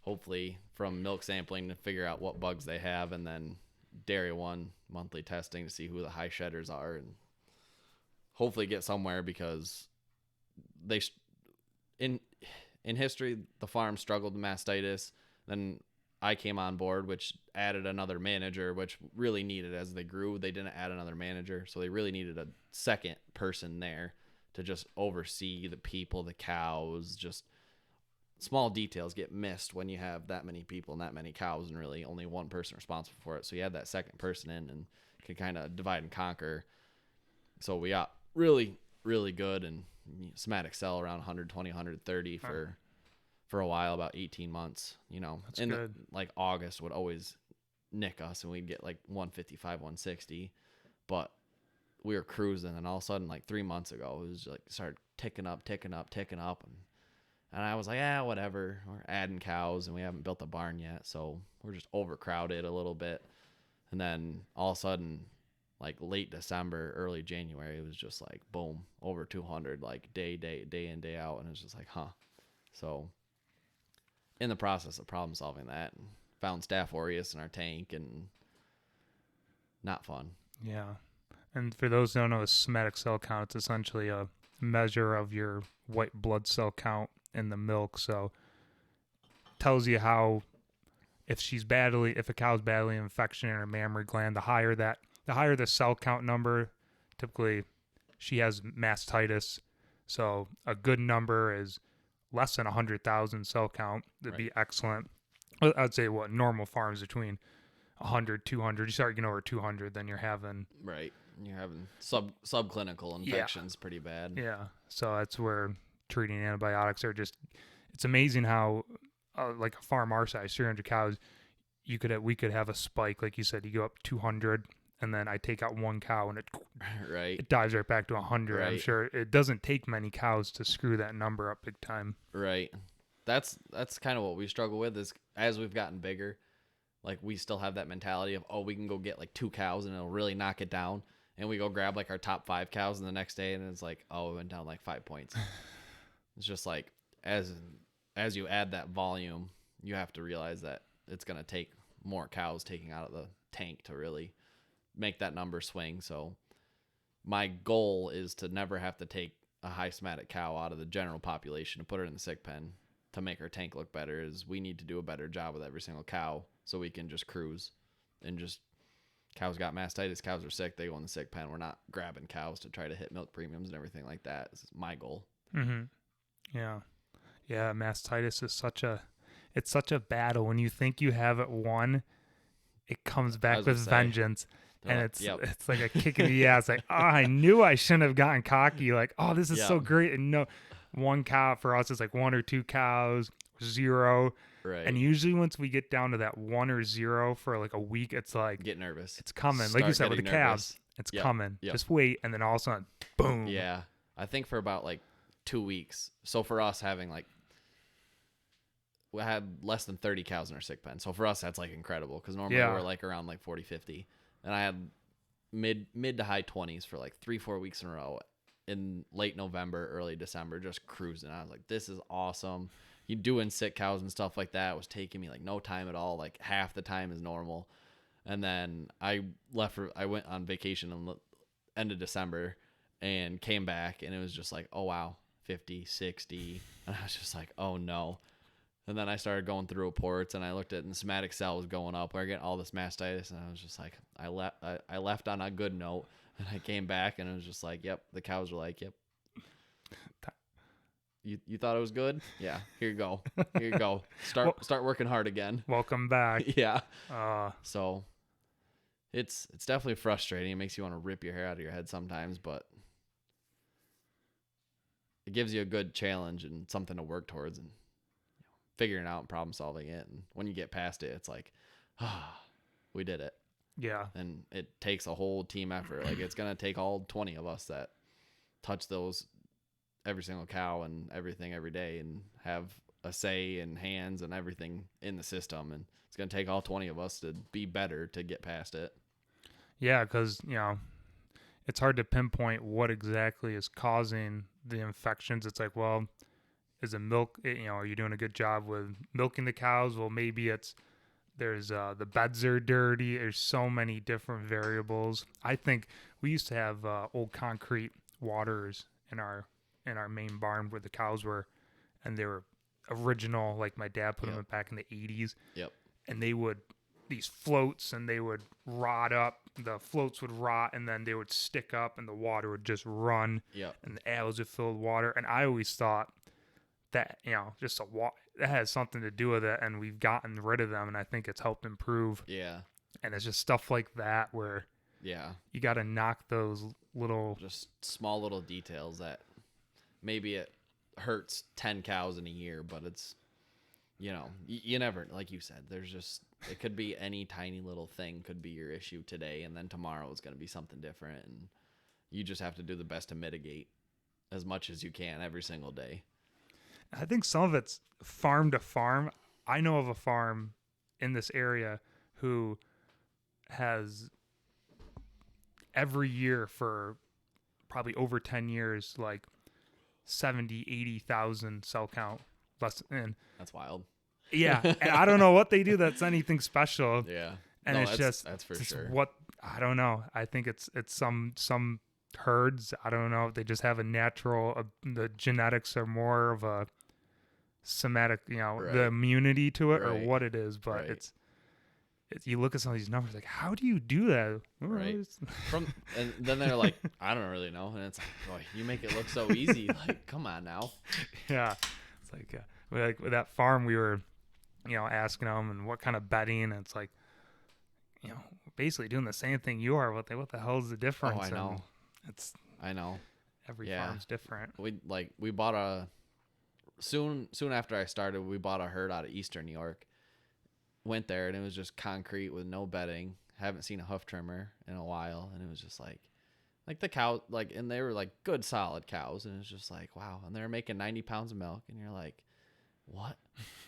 hopefully from milk sampling to figure out what bugs they have, and then Dairy One monthly testing to see who the high shedders are, and hopefully get somewhere, because they in history the farm struggled with mastitis. Then I came on board, which added another manager, which really needed as they grew. They didn't add another manager, so they really needed a second person there to just oversee the people, the cows. Just small details get missed when you have that many people and that many cows, and really only one person responsible for it. So you had that second person in and could kind of divide and conquer. So we got really, really good, and somatic cell around 120, 130 for a while, about 18 months. That's good. Like August would always nick us, and we'd get like 155, 160. But we were cruising, and all of a sudden, like 3 months ago, it was like started ticking up. And I was like, whatever. We're adding cows, and we haven't built a barn yet, so we're just overcrowded a little bit. And then all of a sudden, like late December, early January, it was just like boom, over 200, like day in, day out. And it's just like, huh. So in the process of problem solving that, found Staph aureus in our tank, and not fun. Yeah. And for those who don't know, a somatic cell count, it's essentially a measure of your white blood cell count in the milk. So tells you how, if a cow's battling infection in her mammary gland, the higher the cell count number, typically she has mastitis. So a good number is less than 100,000 cell count. That'd be excellent. I'd say normal farms between 100, 200. You start getting over 200, then you're having You're having subclinical infections pretty bad. Yeah. So that's where treating antibiotics are just. It's amazing how, like a farm our size, 300 cows, we could have a spike, like you said. You go up 200, and then I take out one cow, and it dives right back to 100. Right. I'm sure it doesn't take many cows to screw that number up big time. Right. That's kind of what we struggle with, is as we've gotten bigger, like we still have that mentality of, oh, we can go get like 2 cows and it'll really knock it down. And we go grab like our top 5 cows, and the next day, and it's like, oh, it went down like 5 points. It's just like, as you add that volume, you have to realize that it's going to take more cows taking out of the tank to really make that number swing. So my goal is to never have to take a high somatic cow out of the general population to put her in the sick pen to make our tank look better. Is we need to do a better job with every single cow so we can just cruise and just, cows got mastitis, cows are sick, they go in the sick pen. We're not grabbing cows to try to hit milk premiums and everything like that. This is my goal. Mm-hmm. Yeah. Yeah, mastitis is such a battle. When you think you have it won, it comes back with vengeance. And it's like a kick in the ass. Like, oh, I knew I shouldn't have gotten cocky. Like, oh, this is so great. And no, one cow for us is like 1 or 2 cows, 0. Right. And usually once we get down to that 1 or 0 for like a week, it's like, get nervous. It's coming. Like you said with the calves, it's coming. Just wait. And then all of a sudden, boom. Yeah. I think for about like 2 weeks. So for us having like, we had less than 30 cows in our sick pen. So for us, that's like incredible, because normally we're like around like 40, 50. And I had mid to high 20s for like 3-4 weeks in a row in late November, early December, just cruising. I was like, this is awesome. You doing sick cows and stuff like that was taking me like no time at all, like half the time is normal. And then I went on vacation in the end of December and came back, and it was just like, oh wow, 50, 60. And I was just like, oh no. And then I started going through reports, and I looked at, and the somatic cell was going up. We're getting all this mastitis, and I was just like, I left on a good note, and I came back, and it was just like, yep. The cows were like, yep. You thought it was good? Yeah. Here you go. Here you go. Start working hard again. Welcome back. Yeah. So it's definitely frustrating. It makes you want to rip your hair out of your head sometimes, but it gives you a good challenge and something to work towards, and figuring out and problem solving it. And when you get past it, it's like, we did it. Yeah. And it takes a whole team effort. Like, it's going to take all 20 of us that touch those, every single cow and everything every day, and have a say and hands and everything in the system. And it's going to take all 20 of us to be better to get past it. Yeah. Cause it's hard to pinpoint what exactly is causing the infections. It's like, well, is it milk? Are you doing a good job with milking the cows? Well, maybe there's the beds are dirty. There's so many different variables. I think we used to have old concrete waters in our main barn where the cows were, and they were original. Like my dad put them back in the 80s. Yep. And these floats, and they would rot up. The floats would rot, and then they would stick up, and the water would just run. Yep. And the alleys would fill with water. And I always thought that that has something to do with it, and we've gotten rid of them, and I think it's helped improve. Yeah. And it's just stuff like that where you got to knock those little, just small little details that maybe it hurts 10 cows in a year, but it's, you never, like you said, it could be any tiny little thing could be your issue today, and then tomorrow is going to be something different, and you just have to do the best to mitigate as much as you can every single day. I think some of it's farm to farm. I know of a farm in this area who has every year for probably over 10 years, like 70, 80,000 cell count less. And That's wild. yeah, and I don't know what they do that's anything special. Yeah. And No, it's that's for just sure. what, I don't know. I think it's some herds. I don't know if they just have a natural, the genetics are more of a somatic, the Right. immunity to it or Right. what it is. But Right. it's you look at some of these numbers, like, how do you do that? Right. And then they're like, I don't really know. And it's like, boy, you make it look so easy. Like, come on now. Yeah. It's like with that farm, we were, asking them and what kind of bedding. And it's like, basically doing the same thing you are. What the hell is the difference? Oh, I know. And I know. every Yeah. farm's different. We bought soon after I started, we bought a herd out of Eastern New York. Went there and it was just concrete with no bedding. Haven't seen a hoof trimmer in a while, and it was just like the cow, and they were like good solid cows, and it's just like, wow. And they're making 90 pounds of milk, and you're like, what?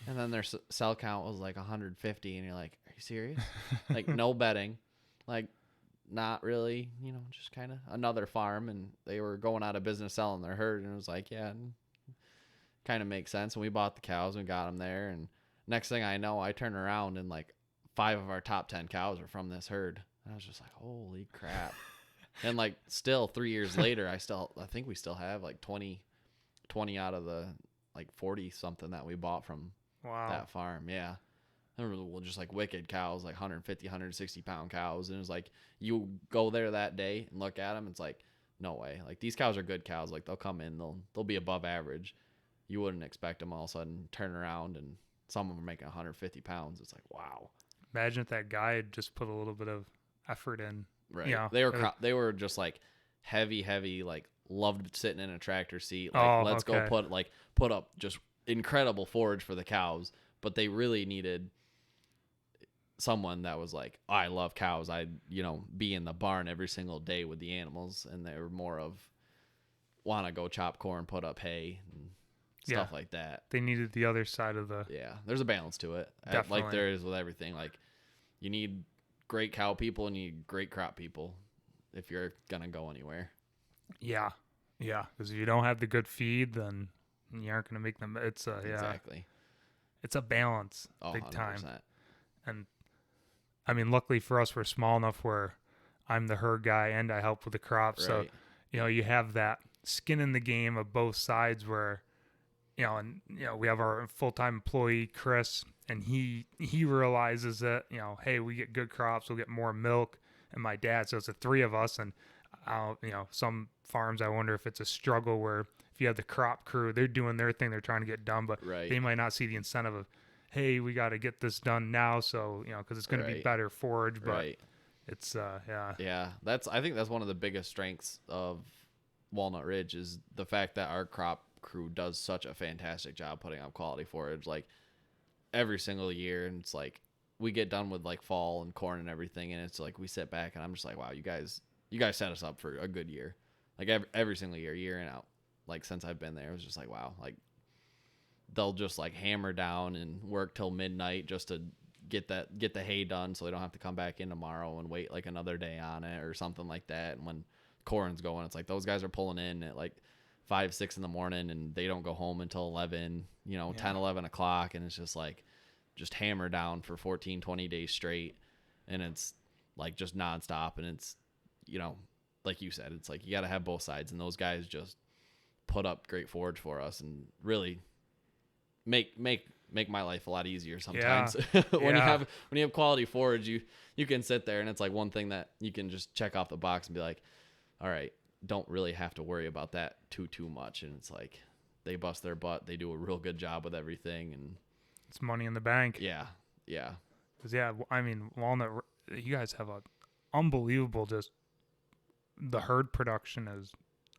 And then their cell count was like 150, and you're like, are you serious? Like, no bedding, like, not really, just kind of another farm, and they were going out of business selling their herd, and it was like, yeah, kind of makes sense. And we bought the cows and got them there, and next thing I know, I turn around and like 5 of our top 10 cows are from this herd. And I was just like, holy crap. And like still 3 years later, I think we still have like 20 out of the like 40 something that we bought from that farm. Yeah. And they were just like wicked cows, like 150, 160 pound cows. And it was like, you go there that day and look at them. It's like, no way. Like, these cows are good cows. Like, they'll come in, they'll be above average. You wouldn't expect them all of a sudden turn around and some of them are making 150 pounds. It's like, wow. Imagine if that guy had just put a little bit of effort in. Right. They were just like heavy, like loved sitting in a tractor seat. Like, let's go put up just incredible forage for the cows. But they really needed someone that was like, oh, I love cows. I'd, be in the barn every single day with the animals. And they were more of want to go chop corn, put up hay, and stuff like that. They needed the other side of the... Yeah, there's a balance to it. Definitely. Like there is with everything. Like, you need great cow people and you need great crop people if you're going to go anywhere. Yeah. Yeah. Because if you don't have the good feed, then you aren't going to make them... Exactly. It's a balance. Big 100%. time. And, I mean, luckily for us, we're small enough where I'm the herd guy and I help with the crops. Right. So, you have that skin in the game of both sides where... we have our full-time employee, Chris, and he realizes that, hey, we get good crops, we'll get more milk, and my dad. So it's the three of us. And, some farms, I wonder if it's a struggle where if you have the crop crew, they're doing their thing, they're trying to get done, but they might not see the incentive of, hey, we got to get this done now. So, because it's going to be better forage, but it's, yeah. Yeah. I think that's one of the biggest strengths of Walnut Ridge is the fact that our crop crew does such a fantastic job putting out quality forage, like every single year. And it's like we get done with like fall and corn and everything, and it's like we sit back and I'm just like, wow, you guys set us up for a good year. Like every single year in out, like since I've been there, it was just like, wow, like they'll just like hammer down and work till midnight just to get the hay done so they don't have to come back in tomorrow and wait like another day on it or something like that. And when corn's going, it's like those guys are pulling in at like 5, 6 in the morning, and they don't go home until 11, 10, 11 o'clock. And it's just like, just hammer down for 14, 20 days straight. And it's like just nonstop. And it's, like you said, it's like, you got to have both sides. And those guys just put up great forage for us and really make my life a lot easier sometimes. When you have quality forage, you can sit there and it's like one thing that you can just check off the box and be like, all right, don't really have to worry about that too much. And it's like they bust their butt, they do a real good job with everything, and it's money in the bank. Yeah. Because I mean, Walnut, you guys have a unbelievable, just the herd production is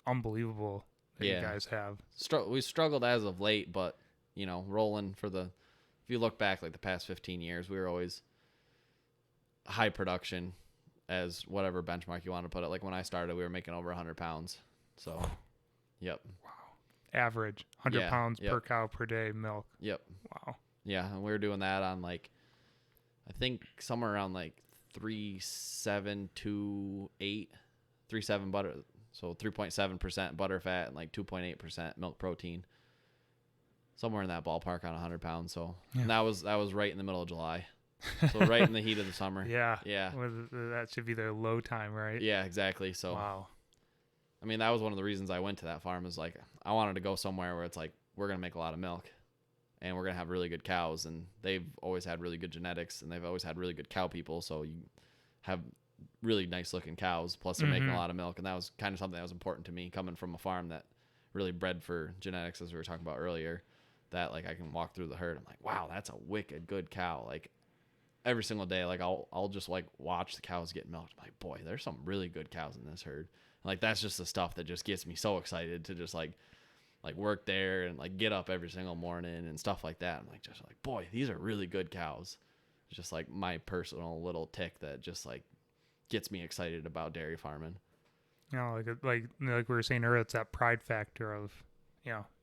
unbelievable that you guys have. We struggled as of late, but rolling for if you look back like the past 15 years, we were always high production as whatever benchmark you want to put it. Like when I started, we were making over 100 pounds. So, yep. Wow. Average 100 pounds per cow per day milk. Yep. Wow. Yeah, and we were doing that on like, I think somewhere around like 3.728 3.7 butter, so 3.7% butter fat and like 2.8% milk protein, somewhere in that ballpark on 100 pounds. So and that was right in the middle of July, so right in the heat of the summer. Yeah. Well, that should be their low time, right? Yeah, exactly. So wow. I mean, that was one of the reasons I went to that farm, is like I wanted to go somewhere where it's like we're gonna make a lot of milk, and we're gonna have really good cows, and they've always had really good genetics, and they've always had really good cow people, so you have really nice looking cows, plus they're making a lot of milk. And that was kind of something that was important to me, coming from a farm that really bred for genetics, as we were talking about earlier, that like I can walk through the herd, I'm like, wow, that's a wicked good cow. Like every single day, like I'll just like watch the cows get milked. I'm like, boy, there's some really good cows in this herd. Like that's just the stuff that just gets me so excited to just like work there and like get up every single morning and stuff like that. I'm like, just like, boy, these are really good cows. It's just like my personal little tick that just like gets me excited about dairy farming. Like we were saying earlier, it's that pride factor of,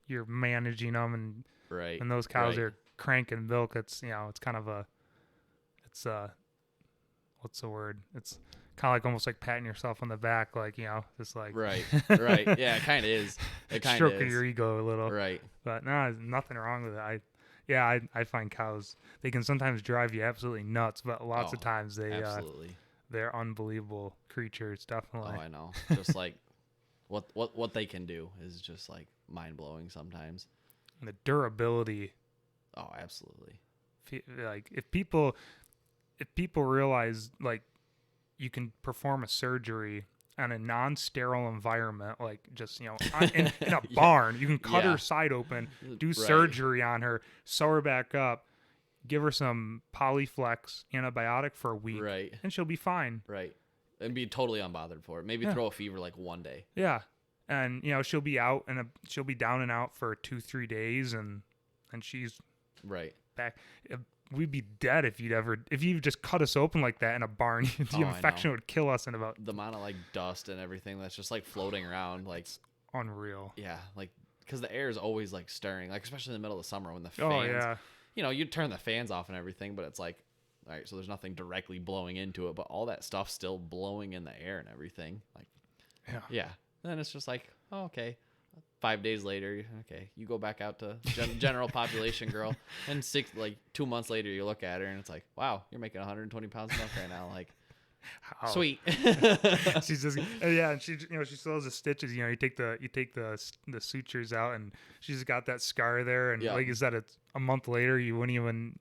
you're managing them, and right. when those cows are cranking milk, it's, it's kind of what's the word? It's kind of like almost like patting yourself on the back, like, just like. Right. Yeah, it kind of is. It kind of is. Stroking your ego a little. Right. But no, there's nothing wrong with it. I find cows, they can sometimes drive you absolutely nuts, but lots of times absolutely. They're unbelievable creatures, definitely. Oh, I know. Just like what they can do is just like mind blowing sometimes. And the durability. Oh, absolutely. Like if people realize like you can perform a surgery in a non-sterile environment, like just in a barn, you can cut her side open, do surgery on her, sew her back up, give her some Polyflex antibiotic for a week, right, and she'll be fine. Right, and be totally unbothered for it. Maybe throw a fever like one day. Yeah, and she'll be out and she'll be down and out for 2-3 days, and she's back. We'd be dead if you just cut us open like that in a barn. The infection would kill us in about the amount of like dust and everything that's just like floating around, like it's unreal. Yeah, like because the air is always like stirring, like especially in the middle of the summer when the fans. You turn the fans off and everything, but it's like, all right, so there's nothing directly blowing into it, but all that stuff's still blowing in the air and everything. Like, yeah. And then it's just like, oh, okay. 5 days later, okay, you go back out to general population girl, and 2 months later, you look at her and it's like, wow, you're making 120 pounds of milk right now. Like, sweet. She's just and she still has the stitches. You take the sutures out, and she's got that scar there. And like you said, it's a month later. You wouldn't even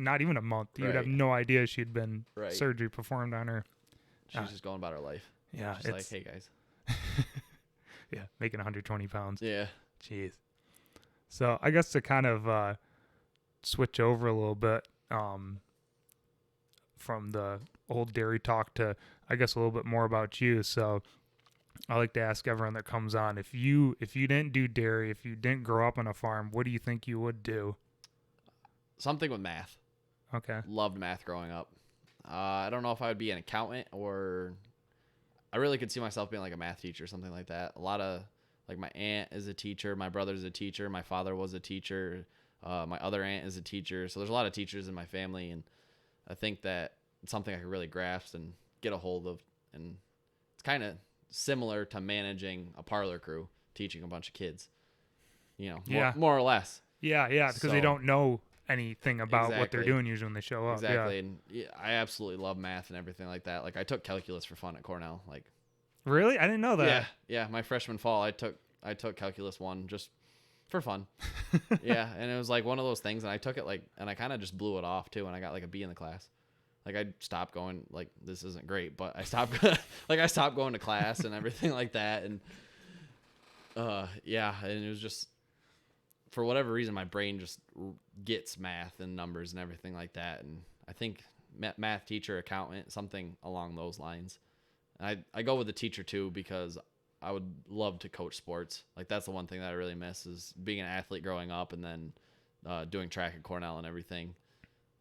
not even a month. You would have no idea she'd been surgery performed on her. She's just going about her life. Yeah, she's like, hey guys. Yeah, making 120 pounds. Yeah. Jeez. So I guess to kind of switch over a little bit from the old dairy talk to, I guess, a little bit more about you. So I like to ask everyone that comes on, if you didn't do dairy, if you didn't grow up on a farm, what do you think you would do? Something with math. Okay. Loved math growing up. I don't know if I would be an accountant, or I really could see myself being like a math teacher, something like that. A lot of, like, my aunt is a teacher, my brother's a teacher, my father was a teacher, my other aunt is a teacher. So there's a lot of teachers in my family, and I think that it's something I could really grasp and get a hold of. And it's kind of similar to managing a parlor crew, teaching a bunch of kids, more or less. Yeah, because they don't know anything about what they're doing usually when they show up. Exactly. And I absolutely love math and everything like that. Like, I took calculus for fun at Cornell. Like, really? I didn't know that. Yeah. My freshman fall, I took calculus 1 just for fun. Yeah, and it was like one of those things, and I took it and I kind of just blew it off too, and I got like a B in the class. Like, I stopped going, like, this isn't great, but I stopped I stopped going to class and everything like that. And and it was just, for whatever reason, my brain just gets math and numbers and everything like that. And I think math teacher, accountant, something along those lines. And I go with the teacher too, because I would love to coach sports. Like, that's the one thing that I really miss, is being an athlete growing up, and then doing track at Cornell and everything.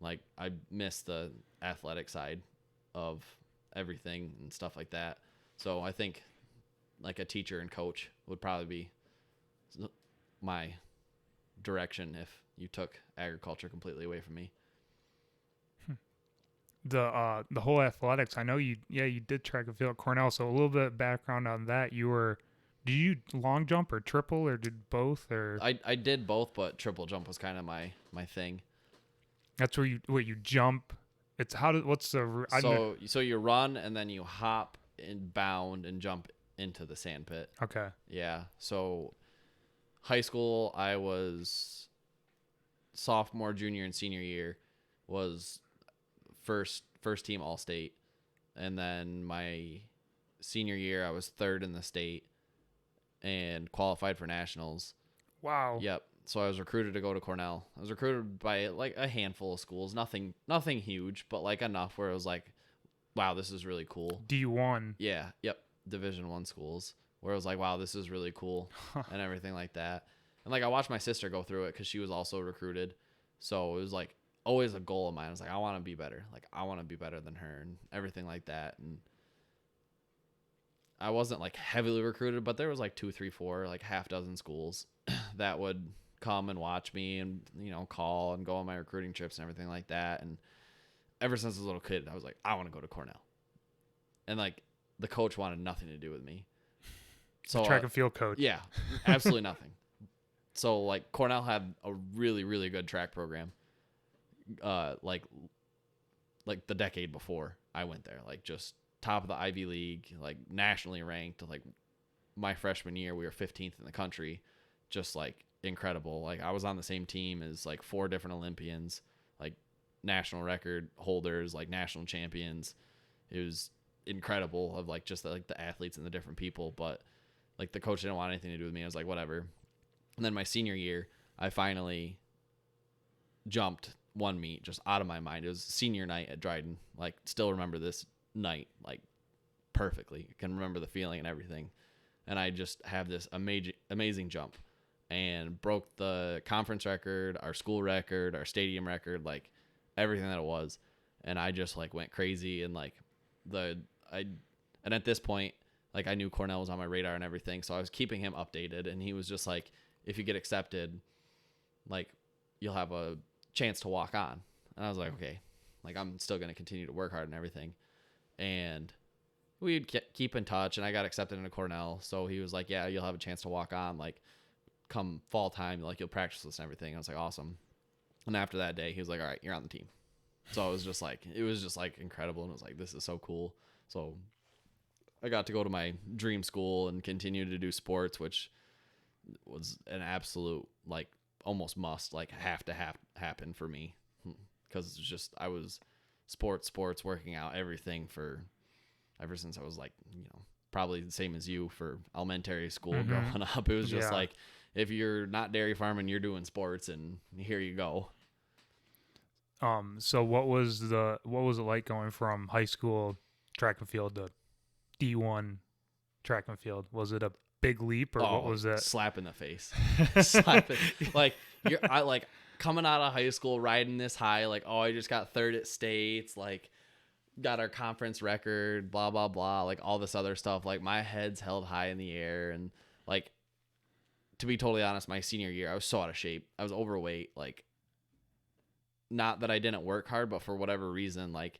Like, I miss the athletic side of everything and stuff like that. So I think like a teacher and coach would probably be my direction if you took agriculture completely away from me. the whole athletics. I know you did track and field at Cornell. So a little bit of background on that. Did you long jump or triple or did both or? I did both, but triple jump was kind of my thing. That's where you jump. It's what's the So you run and then you hop and bound and jump into the sand pit. Okay. Yeah. So high school, I was sophomore, junior, and senior year was first team all state, and then my senior year I was third in the state and qualified for nationals. Wow. Yep. So I was recruited to go to Cornell. I was recruited by like a handful of schools, nothing huge, but like enough where it was like, wow, this is really cool. D1. Yeah. Yep. Division I schools where it was like, wow, this is really cool and everything like that. And like I watched my sister go through it because she was also recruited. So it was like always a goal of mine. I was like, I want to be better. Like I want to be better than her and everything like that. And I wasn't like heavily recruited, but there was like 2, 3, 4, like half dozen schools that would come and watch me and, you know, call and go on my recruiting trips and everything like that. And ever since I was a little kid, I was like, I want to go to Cornell. And like the coach wanted nothing to do with me. So the track and field coach. Yeah, absolutely nothing. So like Cornell had a really, really good track program. Like the decade before I went there, like just top of the Ivy League, like nationally ranked. Like my freshman year, we were 15th in the country, just like incredible. Like I was on the same team as like 4 different Olympians, like national record holders, like national champions. It was incredible of like just like the athletes and the different people, but like the coach didn't want anything to do with me. I was like, whatever. And then my senior year, I finally jumped one meet just out of my mind. It was senior night at Dryden. Like still remember this night like perfectly. I can remember the feeling and everything. And I just have this amazing jump and broke the conference record, our school record, our stadium record, like everything that it was. And I just like went crazy and like and at this point, like I knew Cornell was on my radar and everything. So I was keeping him updated and he was just like, if you get accepted, like you'll have a chance to walk on. And I was like, okay, like I'm still going to continue to work hard and everything. And we'd keep in touch and I got accepted into Cornell. So he was like, yeah, you'll have a chance to walk on, like come fall time, like you'll practice this and everything. I was like, awesome. And after that day, he was like, all right, you're on the team. So it was just like incredible. And it was like, this is so cool. So I got to go to my dream school and continue to do sports, which was an absolute, like almost must, like have to happen for me. Cause it's just, I was sports, working out, everything ever since I was like, you know, probably the same as you for elementary school growing up. It was just like, if you're not dairy farming, you're doing sports and here you go. So what was it like going from high school track and field to D1 track and field? Was it a big leap or what was it? Slap in the face. Slap it. Like I like coming out of high school riding this high, like, oh, I just got third at states, like got our conference record, blah, blah, blah, like all this other stuff. Like my head's held high in the air. And like, to be totally honest, my senior year, I was so out of shape. I was overweight. Like, not that I didn't work hard, but for whatever reason, like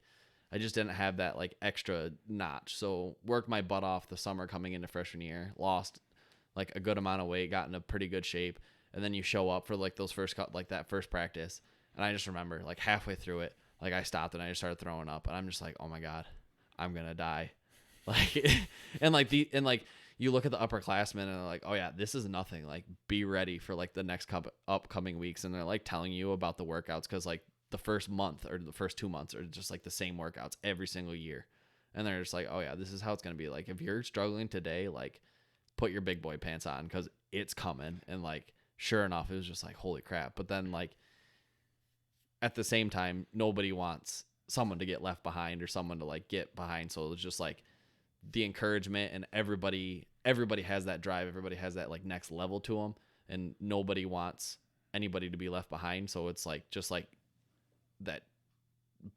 I just didn't have that like extra notch. So worked my butt off the summer coming into freshman year, lost like a good amount of weight, got in a pretty good shape. And then you show up for like that first practice. And I just remember like halfway through it, like I stopped and I just started throwing up and I'm just like, oh my God, I'm going to die. Like, and you look at the upperclassmen and they're like, oh yeah, this is nothing. Like be ready for like the next upcoming weeks. And they're like telling you about the workouts. Cause like the first month or the first 2 months are just like the same workouts every single year. And they're just like, oh yeah, this is how it's going to be. Like if you're struggling today, like put your big boy pants on cause it's coming. And like, sure enough, it was just like, holy crap. But then like at the same time, nobody wants someone to get left behind or someone to like get behind. So it's just like the encouragement and everybody has that drive. Everybody has that like next level to them and nobody wants anybody to be left behind. So it's like, just like that,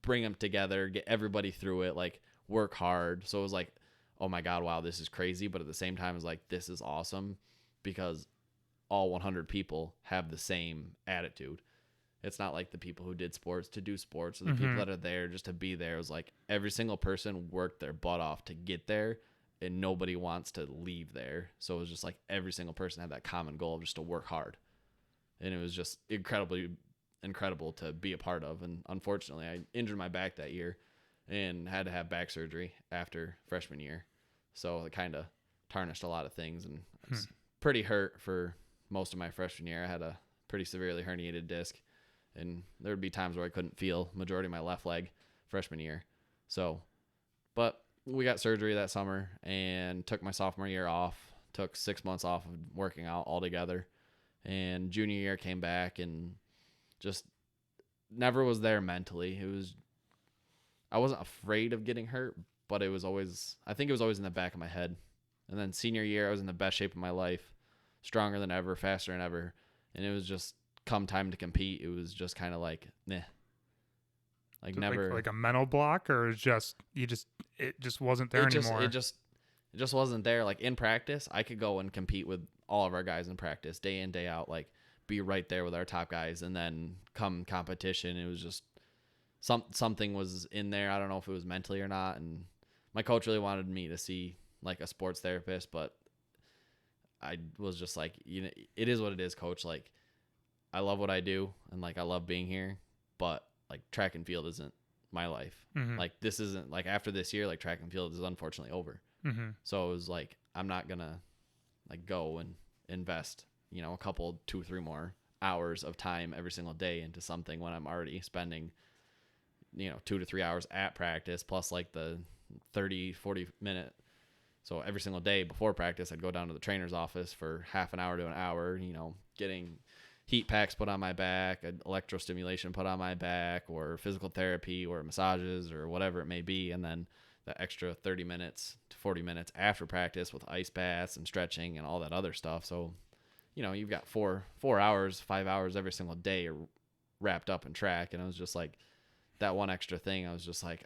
bring them together, get everybody through it, like work hard. So it was like, oh my God, wow, this is crazy. But at the same time, it's like, this is awesome because all 100 people have the same attitude. It's not like the people who did sports to do sports, or the people that are there just to be there. It was like every single person worked their butt off to get there, and nobody wants to leave there. So it was just like every single person had that common goal of just to work hard. And it was just incredible to be a part of. And unfortunately, I injured my back that year and had to have back surgery after freshman year. So it kind of tarnished a lot of things, and I was pretty hurt for most of my freshman year. I had a pretty severely herniated disc, and there would be times where I couldn't feel majority of my left leg freshman year. So, but we got surgery that summer and took my sophomore year off, took 6 months off of working out altogether. And junior year came back and just never was there mentally. I wasn't afraid of getting hurt, but I think it was always in the back of my head. And then senior year, I was in the best shape of my life, stronger than ever, faster than ever. And it was just come time to compete. It was just kind of like, meh. Like never. Like a mental block, or it just wasn't there anymore. It just wasn't there. Like in practice, I could go and compete with all of our guys in practice day in, day out, like be right there with our top guys. And then come competition, it was just something was in there. I don't know if it was mentally or not. And my coach really wanted me to see like a sports therapist, but I was just like, it is what it is, coach. Like I love what I do, and like I love being here, but like track and field isn't my life. Like this isn't like after this year, like track and field is unfortunately over. So it was like, I'm not gonna like go and invest, a couple, 2-3 more hours of time every single day into something when I'm already spending, 2 to 3 hours at practice, plus like the 30-40 minute. So every single day before practice, I'd go down to the trainer's office for half an hour to an hour, getting heat packs put on my back, electrostimulation put on my back, or physical therapy or massages or whatever it may be. And then the extra 30 minutes to 40 minutes after practice with ice baths and stretching and all that other stuff. So, you've got 4 hours, 5 hours every single day wrapped up in track. And it was just like that one extra thing. I was just like,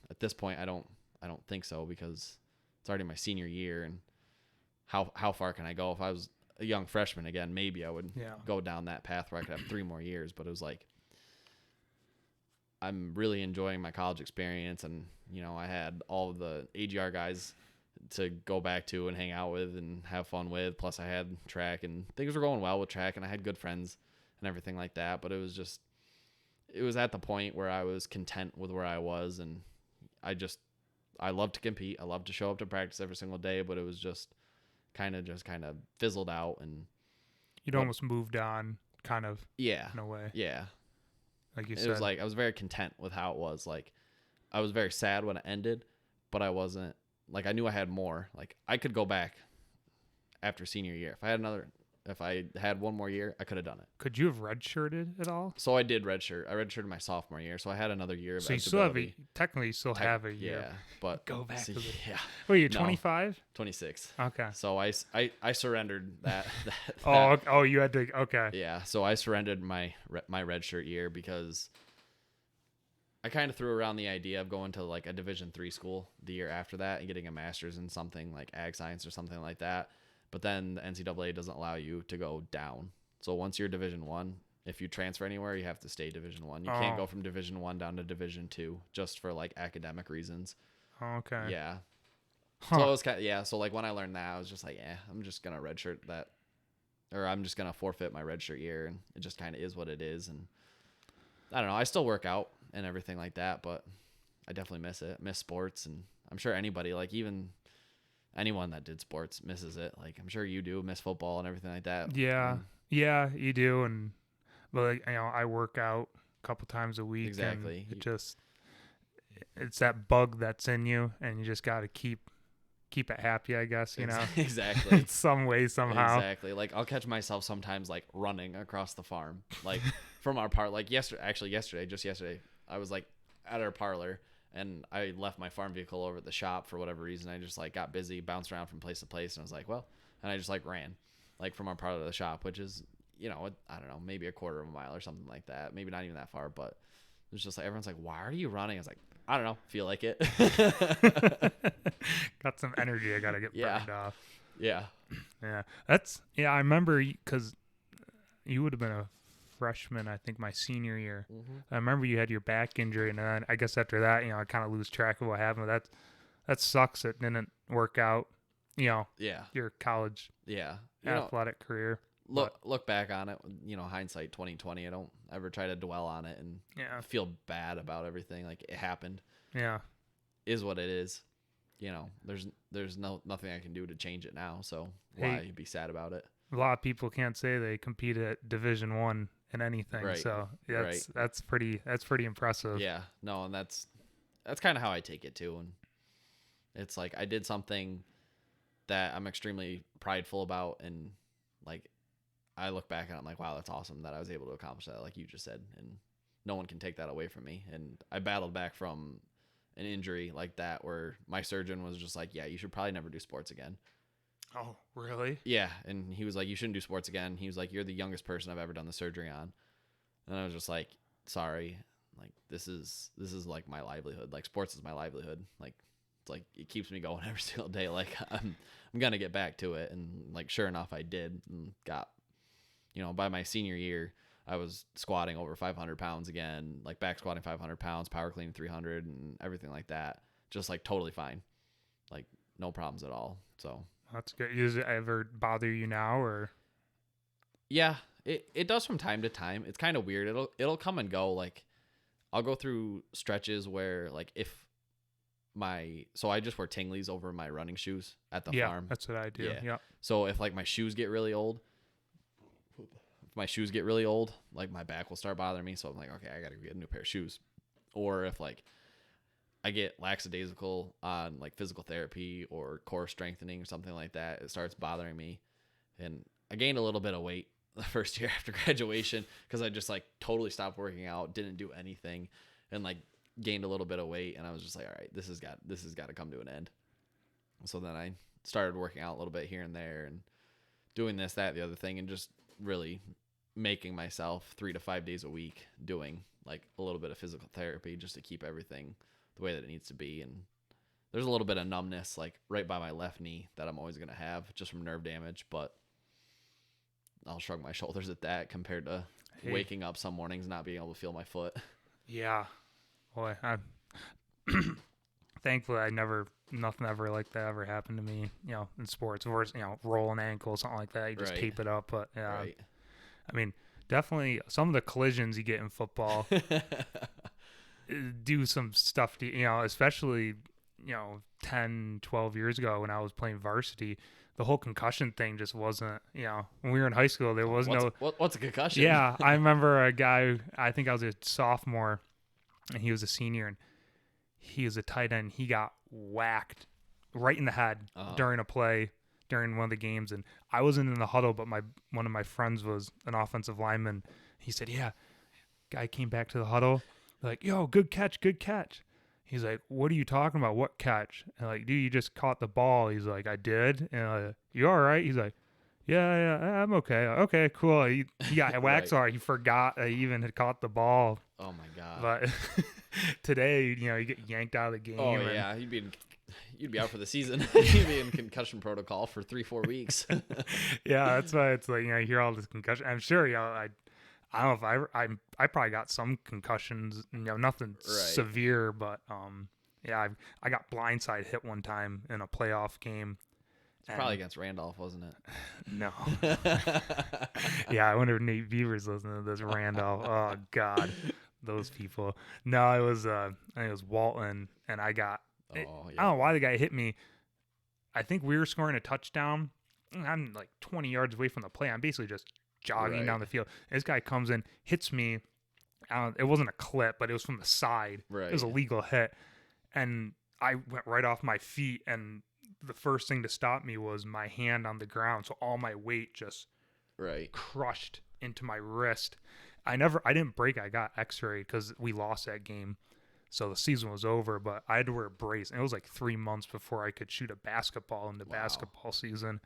at this point, I don't think so, because it's already my senior year, and how far can I go? If I was a young freshman again, maybe I would go down that path where I could have 3 more years. But it was like, I'm really enjoying my college experience, and I had all of the AGR guys to go back to and hang out with and have fun with. Plus I had track, and things were going well with track, and I had good friends and everything like that. But it was at the point where I was content with where I was, and I love to compete. I love to show up to practice every single day, but it was just kind of fizzled out, and you'd almost moved on, kind of. Yeah. In a way. Yeah. Like you said. It was like I was very content with how it was. Like I was very sad when it ended, but I wasn't like, I knew I had more. Like I could go back after senior year. If I had one more year, I could have done it. Could you have redshirted at all? So I did redshirt. I redshirted my sophomore year, so I had another year of so you still have technically you still have a year. Yeah, but go back to the... Yeah. Wait, you're 25? 26. Okay. So I surrendered that. Oh, you had to. Okay. Yeah. So I surrendered my redshirt year because I kind of threw around the idea of going to like a Division III school the year after that and getting a master's in something like ag science or something like that. But then the NCAA doesn't allow you to go down. So once you're Division I, if you transfer anywhere, you have to stay Division I. You can't go from Division I down to Division II just for like academic reasons. Okay. Yeah. Huh. So it was kind of, yeah. So like when I learned that, I was just like, yeah, I'm just gonna redshirt that, or I'm just gonna forfeit my redshirt year, and it just kind of is what it is. And I don't know. I still work out and everything like that, but I definitely miss it. Miss sports, and I'm sure anybody, like even anyone that did sports misses it. Like I'm sure you do, miss football and everything like that. Yeah. Yeah, you do. But like, I work out a couple times a week. Exactly. And it's that bug that's in you, and you just got to keep it happy, I guess, Exactly. In some way, somehow. Exactly. Like I'll catch myself sometimes like running across the farm, like from our parlor. Like yesterday, I was like at our parlor, and I left my farm vehicle over at the shop for whatever reason. I just like got busy, bounced around from place to place, and I was like, well, and I just like ran like from our parlor to the shop, which is, I don't know, maybe a quarter of a mile or something like that. Maybe not even that far, but it was just like, everyone's like, why are you running? I was like, I don't know, feel like it. Got some energy I got to get burned off. Yeah. Yeah. I remember because you would have been a freshman, I think my senior year. Mm-hmm. I remember you had your back injury, and then I guess after that, I kind of lose track of what happened. That sucks. It didn't work out. Yeah. Your college Yeah. athletic career. Look back on it, hindsight 2020. I don't ever try to dwell on it and feel bad about everything. Like, it happened. Yeah. Is what it is. There's nothing I can do to change it now. So why be sad about it? A lot of people can't say they compete at Division I in anything. Right. So that's pretty impressive. Yeah. No, and that's kind of how I take it too. And it's like I did something that I'm extremely prideful about, and like I look back and I'm like, wow, that's awesome that I was able to accomplish that, like you just said, and no one can take that away from me. And I battled back from an injury like that where my surgeon was just like, yeah, you should probably never do sports again. Oh, really? Yeah. And he was like, you shouldn't do sports again. He was like, you're the youngest person I've ever done the surgery on. And I was just like, sorry, like this is like my livelihood. Like, sports is my livelihood. Like, it's like it keeps me going every single day. Like, I'm gonna get back to it. And like, sure enough, I did, and got, by my senior year, I was squatting over 500 pounds again, like back squatting 500 pounds, power cleaning 300, and everything like that. Just like totally fine, like no problems at all. So that's good. Does it ever bother you now, or? Yeah, it does from time to time. It's kind of weird. It'll come and go. Like, I'll go through stretches where like so I just wear Tingley's over my running shoes at the farm. Yeah, that's what I do. Yeah. So if like my shoes get really old, like my back will start bothering me. So I'm like, okay, I got to get a new pair of shoes. Or if like I get lackadaisical on like physical therapy or core strengthening or something like that, it starts bothering me. And I gained a little bit of weight the first year after graduation because I just like totally stopped working out, didn't do anything, and like gained a little bit of weight. And I was just like, all right, this has got to come to an end. So then I started working out a little bit here and there and doing this, that, the other thing, and just really making myself 3 to 5 days a week doing like a little bit of physical therapy just to keep everything the way that it needs to be. And there's a little bit of numbness like right by my left knee that I'm always going to have just from nerve damage, but I'll shrug my shoulders at that compared to waking up some mornings and not being able to feel my foot. Yeah. Boy, thankfully nothing ever like that ever happened to me, in sports. Of course, roll an ankle, something like that. You just tape it up. But yeah, right. I mean, definitely some of the collisions you get in football do some stuff to, especially, 10, 12 years ago when I was playing varsity, the whole concussion thing just wasn't, when we were in high school, there was what's a concussion? Yeah. I remember a guy, I think I was a sophomore and he was a senior, and he was a tight end. He got whacked right in the head during a play, during one of the games. And I wasn't in the huddle, but one of my friends was an offensive lineman. He said, yeah, guy came back to the huddle, like, yo, good catch. He's like, what are you talking about? What catch? And like, dude, you just caught the ball. He's like, I did. And you all right? He's like, yeah, I'm okay. Okay, cool. He got whacked. Sorry, he forgot he even had caught the ball. Oh my god! But today, you get yanked out of the game. Oh yeah, you'd be out for the season. You'd be in concussion protocol for 3-4 weeks. Yeah, that's why it's like, you hear all this concussion. I'm sure, I don't know if I probably got some concussions, nothing severe, but yeah, I got blindside hit one time in a playoff game. It's probably against Randolph, wasn't it? No. Yeah, I wonder if Nate Beaver's listening to this. Randolph. Oh God, those people. No, I think it was Walton, and I got. I don't know why the guy hit me. I think we were scoring a touchdown. I'm like 20 yards away from the play. I'm basically just jogging down the field. This guy comes in, hits me. It wasn't a clip, but it was from the side. Right. It was a legal hit, and I went right off my feet, and the first thing to stop me was my hand on the ground. So all my weight just crushed into my wrist. I didn't break. I got x-rayed because we lost that game. So the season was over, but I had to wear a brace. And it was like 3 months before I could shoot a basketball in the basketball season.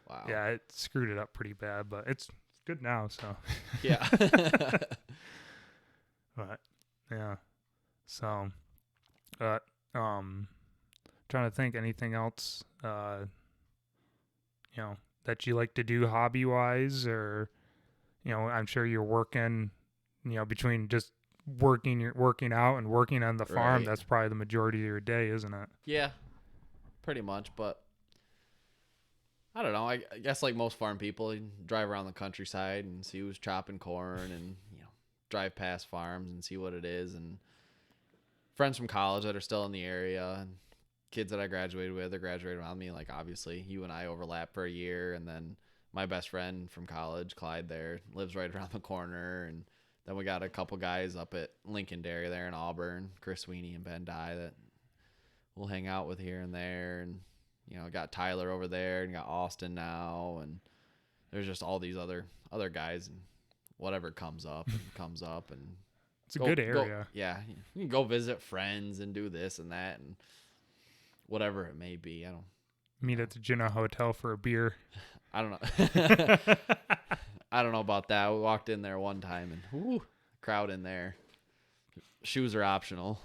Wow. Yeah, it screwed it up pretty bad, but it's good now. So yeah. But yeah. So, trying to think anything else, that you like to do hobby wise, or, I'm sure you're working, between just working out and working on the farm. Right. That's probably the majority of your day, isn't it? Yeah, pretty much. But I don't know. I guess like most farm people, you drive around the countryside and see who's chopping corn, and drive past farms and see what it is. And friends from college that are still in the area, and kids that I graduated with, they're graduating around me. Like obviously, you and I overlap for a year, and then my best friend from college, Clyde, there lives right around the corner, and then we got a couple guys up at Lincoln Dairy there in Auburn, Chris Sweeney and Ben Dye, that we'll hang out with here and there. And got Tyler over there, and got Austin now, and there's just all these other guys, and whatever comes up and It's a good area. Yeah, you can go visit friends and do this and that and whatever it may be. I don't Meet at the Juneau Hotel for a beer. I don't know. I don't know about that. We walked in there one time, and whoo, crowd in there. Shoes are optional.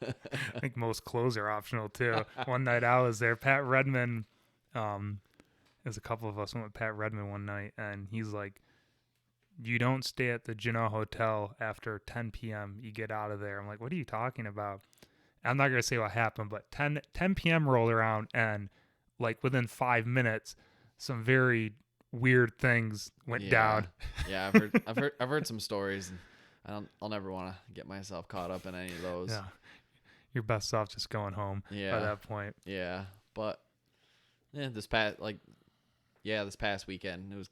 I think most clothes are optional too. One night I was there. Pat Redmond, there's a couple of us went with Pat Redmond one night, and he's like, "You don't stay at the Juneau Hotel after 10 p.m. You get out of there." I'm like, "What are you talking about?" I'm not gonna say what happened, but 10 p.m. rolled around, and like within 5 minutes, some very weird things went down. Yeah, I've heard some stories, and I'll never want to get myself caught up in any of those. Yeah, you're best off just going home by that point. Yeah, but this past weekend, it was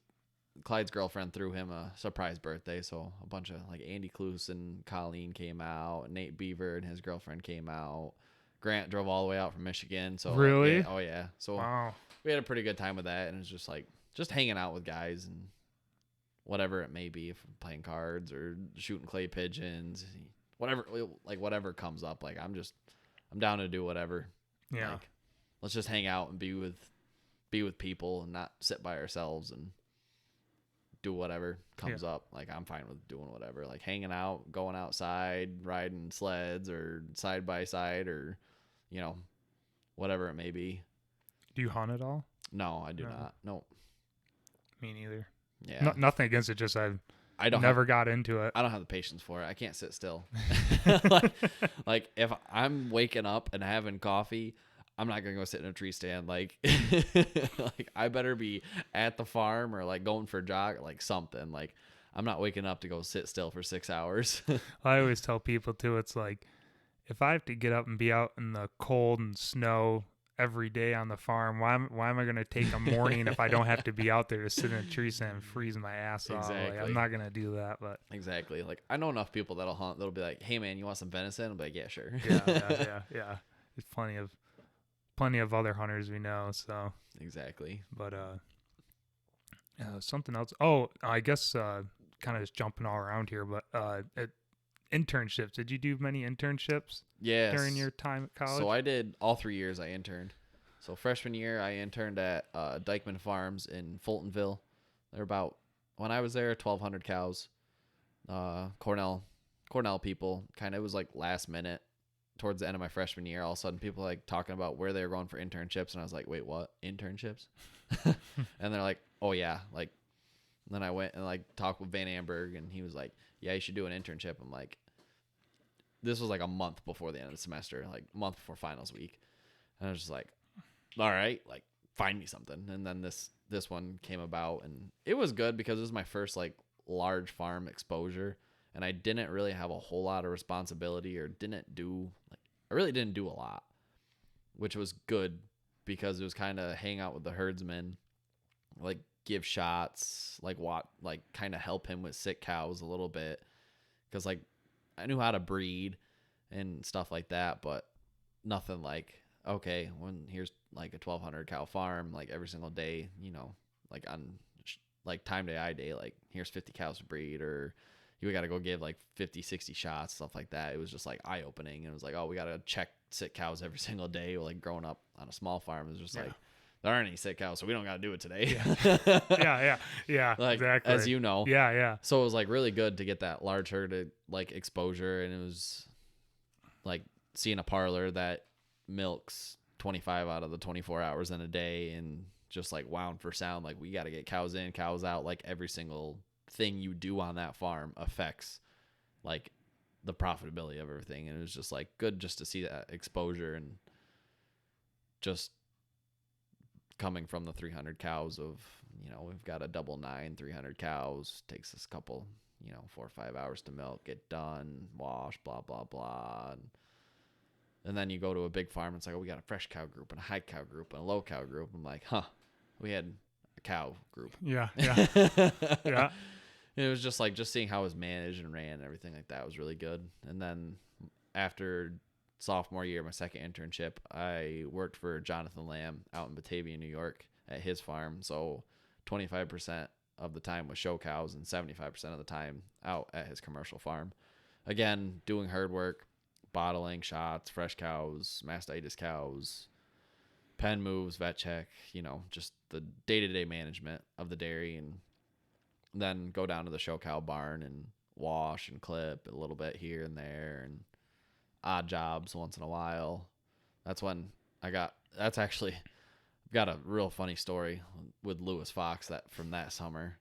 Clyde's girlfriend threw him a surprise birthday, so a bunch of like Andy Kloos and Colleen came out, Nate Beaver and his girlfriend came out. Grant drove all the way out from Michigan. So really, oh yeah. So wow, we had a pretty good time with that, and it was just like hanging out with guys and whatever it may be, if I'm playing cards or shooting clay pigeons, whatever comes up. Like I'm down to do whatever. Yeah, like, let's just hang out and be with people and not sit by ourselves and do whatever comes up. Like I'm fine with doing whatever, like hanging out, going outside, riding sleds or side by side, or whatever it may be. Do you hunt at all? No, I do not. No, me neither. Yeah, nothing against it, just I don't never got into it. I don't have the patience for it. I can't sit still. like if I'm waking up and having coffee, I'm not gonna go sit in a tree stand. Like, like I better be at the farm or like going for a jog, like something. Like I'm not waking up to go sit still for 6 hours. I always tell people too, it's like if I have to get up and be out in the cold and snow every day on the farm, why am I gonna take a morning if I don't have to be out there to sit in a tree stand and freeze my ass off? Like, I'm not gonna do that. But exactly. Like I know enough people that'll hunt. That'll be like, "Hey man, you want some venison?" I'll be like, "Yeah, sure." yeah. There's plenty of other hunters we know. So exactly. But something else. Oh, I guess kind of just jumping all around here, but internships. Did you do many internships? Yes. During your time at college? So I did all 3 years. I interned. So freshman year, I interned at Dykeman Farms in Fultonville. They're about, when I was there, 1,200 cows. Cornell people. Kind of, it was like last minute. Towards the end of my freshman year, all of a sudden people like talking about where they were going for internships, and I was like, wait, what? Internships? And they're like, oh yeah. Like, and then I went and like talked with Van Amberg, and he was like, yeah, you should do an internship. I'm like, this was like a month before the end of the semester, like a month before finals week. And I was just like, all right, like find me something. And then this one came about, and it was good because it was my first like large farm exposure. And I didn't really have a whole lot of responsibility, or I really didn't do a lot, which was good because it was kind of hang out with the herdsman, like give shots, like kind of help him with sick cows a little bit. Cause like I knew how to breed and stuff like that, but nothing like, okay, when here's like a 1,200 cow farm, like every single day, like on like time day, eye day, like here's 50 cows to breed, or you got to go give like 50, 60 shots, stuff like that. It was just like eye opening. And it was like, oh, we got to check sick cows every single day. Like growing up on a small farm, it was just like, there aren't any sick cows, so we don't got to do it today. Yeah. Like, exactly. as you know. Yeah. So it was like really good to get that large herd like exposure. And it was like seeing a parlor that milks 25 out of the 24 hours in a day, and just like wound for sound. Like we got to get cows in, cows out. Like every single thing you do on that farm affects like the profitability of everything. And it was just like good just to see that exposure and just coming from the 300 cows of, we've got a double 9, 300 cows, takes us a couple, 4 or 5 hours to milk, get done, wash, blah, blah, blah. And then you go to a big farm, it's like, oh, we got a fresh cow group and a high cow group and a low cow group. I'm like, we had a cow group. Yeah. Yeah. And it was just like, just seeing how it was managed and ran and everything like that was really good. And then after sophomore year, my second internship, I worked for Jonathan Lamb out in Batavia, New York at his farm. So 25% of the time was show cows and 75% of the time out at his commercial farm. Again, doing herd work, bottling, shots, fresh cows, mastitis cows, pen moves, vet check, just the day-to-day management of the dairy, and then go down to the show cow barn and wash and clip a little bit here and there and odd jobs once in a while. That's when I've got a real funny story with Lewis Fox from that summer.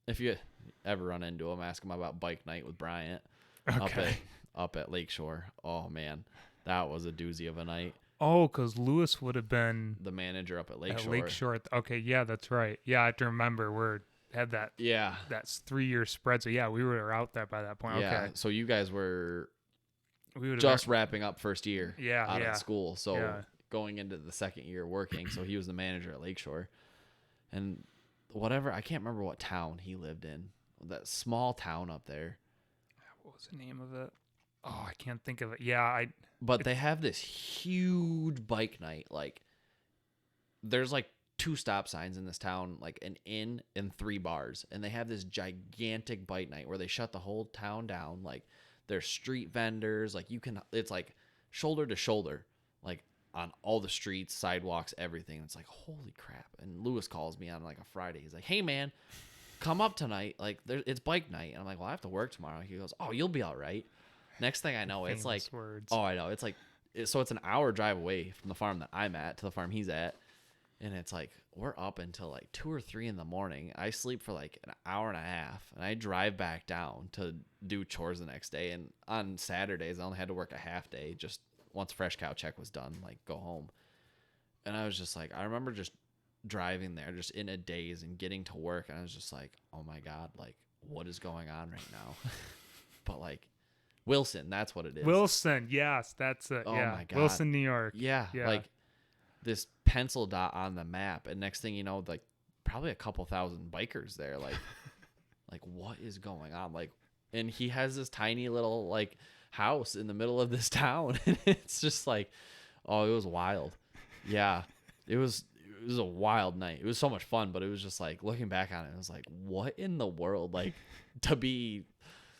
If you ever run into him, ask him about bike night with Bryant up at Lakeshore. Oh man, that was a doozy of a night. Oh, because Lewis would have been the manager up at Lakeshore. At Lakeshore. Okay, yeah, that's right. Yeah, I have to remember had that. Yeah, that's 3-year spread. So yeah, we were out there by that point. Yeah, okay. So you guys were we just wrapping up first year. Out of school. So going into the second year working. So he was the manager at Lakeshore, and I can't remember what town he lived in. That small town up there. What was the name of it? Oh, I can't think of it. Yeah, But they have this huge bike night. Like, there's like 2 stop signs in this town, like an inn and 3 bars. And they have this gigantic bike night where they shut the whole town down. Like, there's street vendors. Like, it's like shoulder to shoulder, like on all the streets, sidewalks, everything. It's like, holy crap. And Lewis calls me on like a Friday. He's like, hey, man, come up tonight. Like, it's bike night. And I'm like, well, I have to work tomorrow. He goes, oh, you'll be all right. Next thing I know, it's like, oh, I know. It's like, so it's an hour drive away from the farm that I'm at to the farm he's at. And it's like, we're up until like 2 or 3 in the morning. I sleep for like an hour and a half, and I drive back down to do chores the next day. And on Saturdays, I only had to work a half day. Just once fresh cow check was done, like go home. And I was just like, I remember just driving there just in a daze and getting to work. And I was just like, oh my God, like what is going on right now? But like, Wilson, that's what it is. Wilson, yes, that's it. Oh yeah. my God. Wilson, New York. Yeah, like this pencil dot on the map, and next thing you know, like probably a couple thousand bikers there. Like, like what is going on? Like, and he has this tiny little like house in the middle of this town, and it's just like, oh, it was wild. Yeah, it was a wild night. It was so much fun, but it was just like looking back on it, it was like, what in the world? Like to be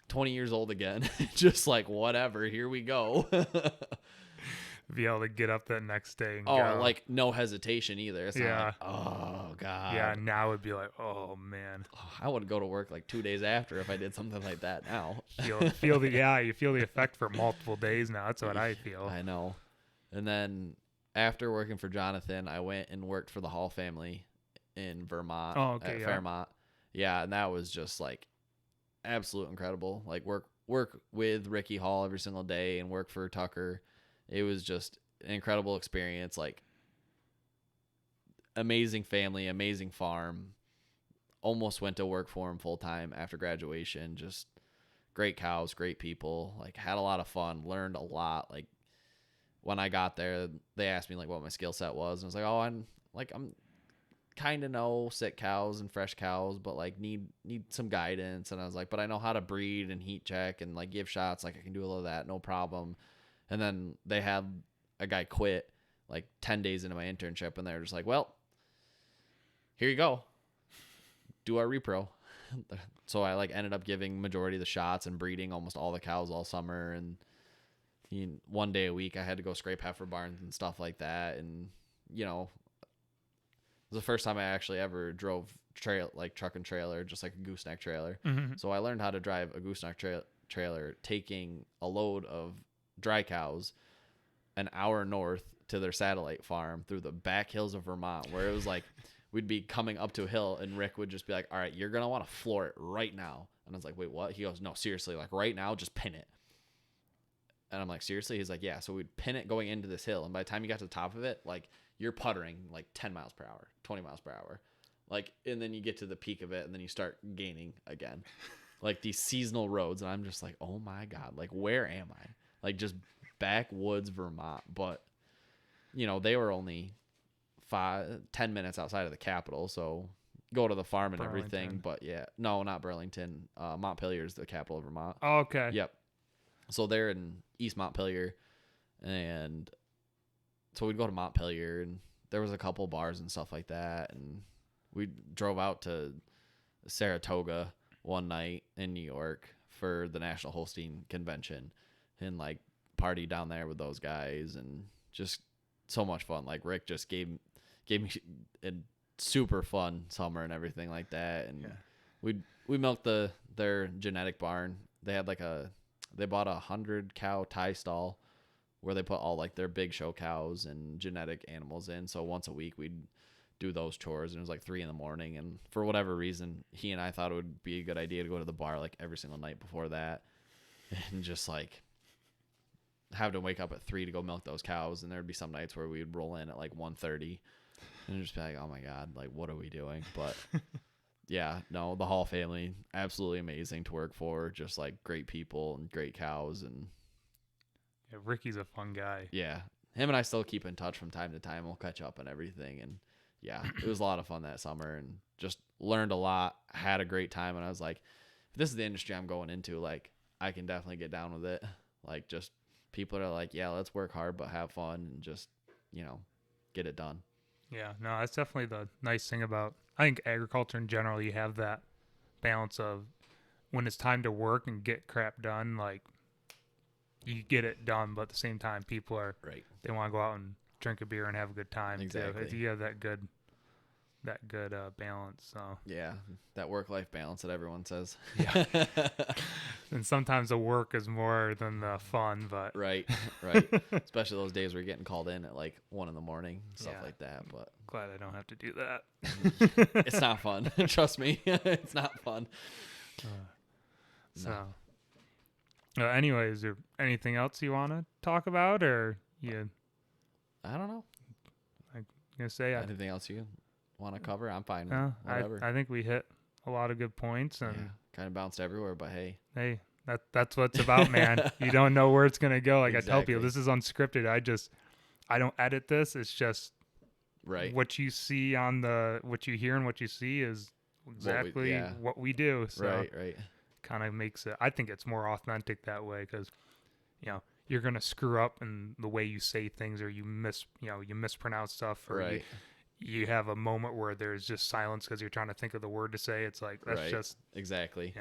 20 years old again, just like whatever, here we go. Be able to get up that next day and go. Like no hesitation either. It's not like, oh God. Yeah, now it'd be like, oh man. I would go to work like 2 days after if I did something like that now. You feel the effect for multiple days now. That's what I feel. I know. And then after working for Jonathan, I went and worked for the Hall family in Vermont at Fairmont. Yeah, and that was just like absolute incredible. Like work with Ricky Hall every single day and work for Tucker. It was just an incredible experience. Like amazing family, amazing farm. Almost went to work for him full time after graduation. Just great cows, great people. Like had a lot of fun, learned a lot. Like when I got there, they asked me like what my skill set was, and I was like, oh, I'm kind of know sick cows and fresh cows, but like need some guidance. And I was like, but I know how to breed and heat check and like give shots. Like I can do a little of that, no problem. And then they had a guy quit like 10 days into my internship, and they were just like, well, here you go. Do our repro. So I like ended up giving majority of the shots and breeding almost all the cows all summer. And one day a week I had to go scrape heifer barns and stuff like that. And, it was the first time I actually ever drove truck and trailer, just like a gooseneck trailer. Mm-hmm. So I learned how to drive a gooseneck trailer, taking a load of dry cows an hour north to their satellite farm through the back hills of Vermont, where it was like we'd be coming up to a hill and Rick would just be like, all right, you're going to want to floor it right now. And I was like, wait, what? He goes, no, seriously, like right now, just pin it. And I'm like, seriously? He's like, yeah. So we'd pin it going into this hill. And by the time you got to the top of it, like you're puttering like 10 miles per hour, 20 miles per hour. Like, and then you get to the peak of it and then you start gaining again. Like these seasonal roads. And I'm just like, oh my God, like where am I? Like just backwoods Vermont. But, you know, they were only 10 minutes outside of the capital. So go to the farm and everything. But yeah, no, not Burlington. Montpelier is the capital of Vermont. Oh, okay. Yep. So they're in East Montpelier, and so we'd go to Montpelier, and there was a couple bars and stuff like that, and we drove out to Saratoga one night in New York for the National Holstein Convention, and like party down there with those guys, and just so much fun. Like Rick just gave me a super fun summer and everything like that, and we milked their genetic barn. They had they bought 100 cow tie stall where they put all like their big show cows and genetic animals in. So once a week we'd do those chores, and it was like 3 a.m. and for whatever reason he and I thought it would be a good idea to go to the bar like every single night before that, and just like have to wake up at 3 to go milk those cows. And there'd be some nights where we'd roll in at like 1:30 and just be like, oh my God, like what are we doing? But yeah, no, the Hall family, absolutely amazing to work for. Just like great people and great cows. And yeah, Ricky's a fun guy. Yeah, him and I still keep in touch from time to time. We'll catch up and everything. And yeah, it was a lot of fun that summer, and just learned a lot, had a great time. And I was like, if this is the industry I'm going into, like I can definitely get down with it. Like just people are like, yeah, let's work hard, but have fun and just, you know, get it done. Yeah, no, that's definitely the nice thing about, I think, agriculture in general. You have that balance of when it's time to work and get crap done, like you get it done, but at the same time, people are right. They want to go out and drink a beer and have a good time. Exactly. Too. You have that good balance. So yeah, that work-life balance that everyone says. Yeah. And sometimes the work is more than the fun, but right. Especially those days where you're getting called in at like 1 a.m, stuff like that. But glad I don't have to do that. It's not fun. Trust me, it's not fun. Anyway, is there anything else you want to talk about, or you? I don't know. I'm gonna say anything else you want to cover? I'm fine with whatever. I think we hit a lot of good points, and kind of bounced everywhere, but hey, that's what it's about, man. You don't know where it's gonna go. Like exactly. I tell people, this is unscripted. I don't edit this. It's just right. What you see what you hear and what you see is exactly what we do. So right. Kind of makes it. I think it's more authentic that way, because you're gonna screw up in the way you say things, or you mispronounce stuff, or you have a moment where there's just silence because you're trying to think of the word to say. It's like that's just exactly.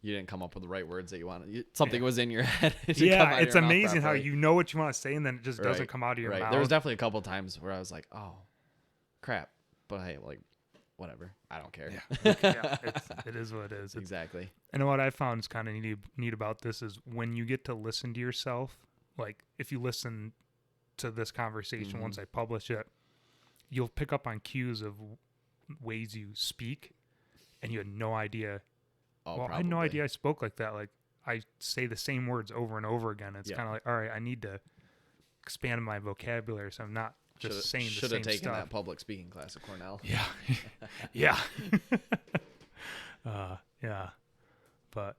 You didn't come up with the right words that you wanted. Something was in your head. It's amazing how you know what you want to say and then it just doesn't come out of your mouth. There was definitely a couple of times where I was like, oh, crap. But hey, like, whatever. I don't care. Yeah. It is what it is. Exactly. And what I found is kind of neat about this is when you get to listen to yourself, like if you listen to this conversation once I publish it, you'll pick up on cues of ways you speak and you had no idea. I had no idea I spoke like that. Like I say the same words over and over again. It's kind of like, all right, I need to expand my vocabulary, so I'm not just saying the same stuff. Should have taken that public speaking class at Cornell. Yeah. Yeah. Yeah. But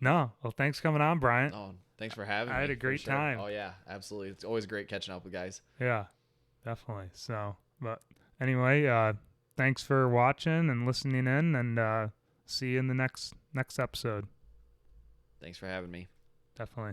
no. Well, thanks for coming on, Bryant. Oh, thanks for having me. I had a great time. Oh yeah, absolutely. It's always great catching up with guys. Yeah, definitely. So, but anyway, thanks for watching and listening in, and see you in the next episode. Thanks for having me. Definitely.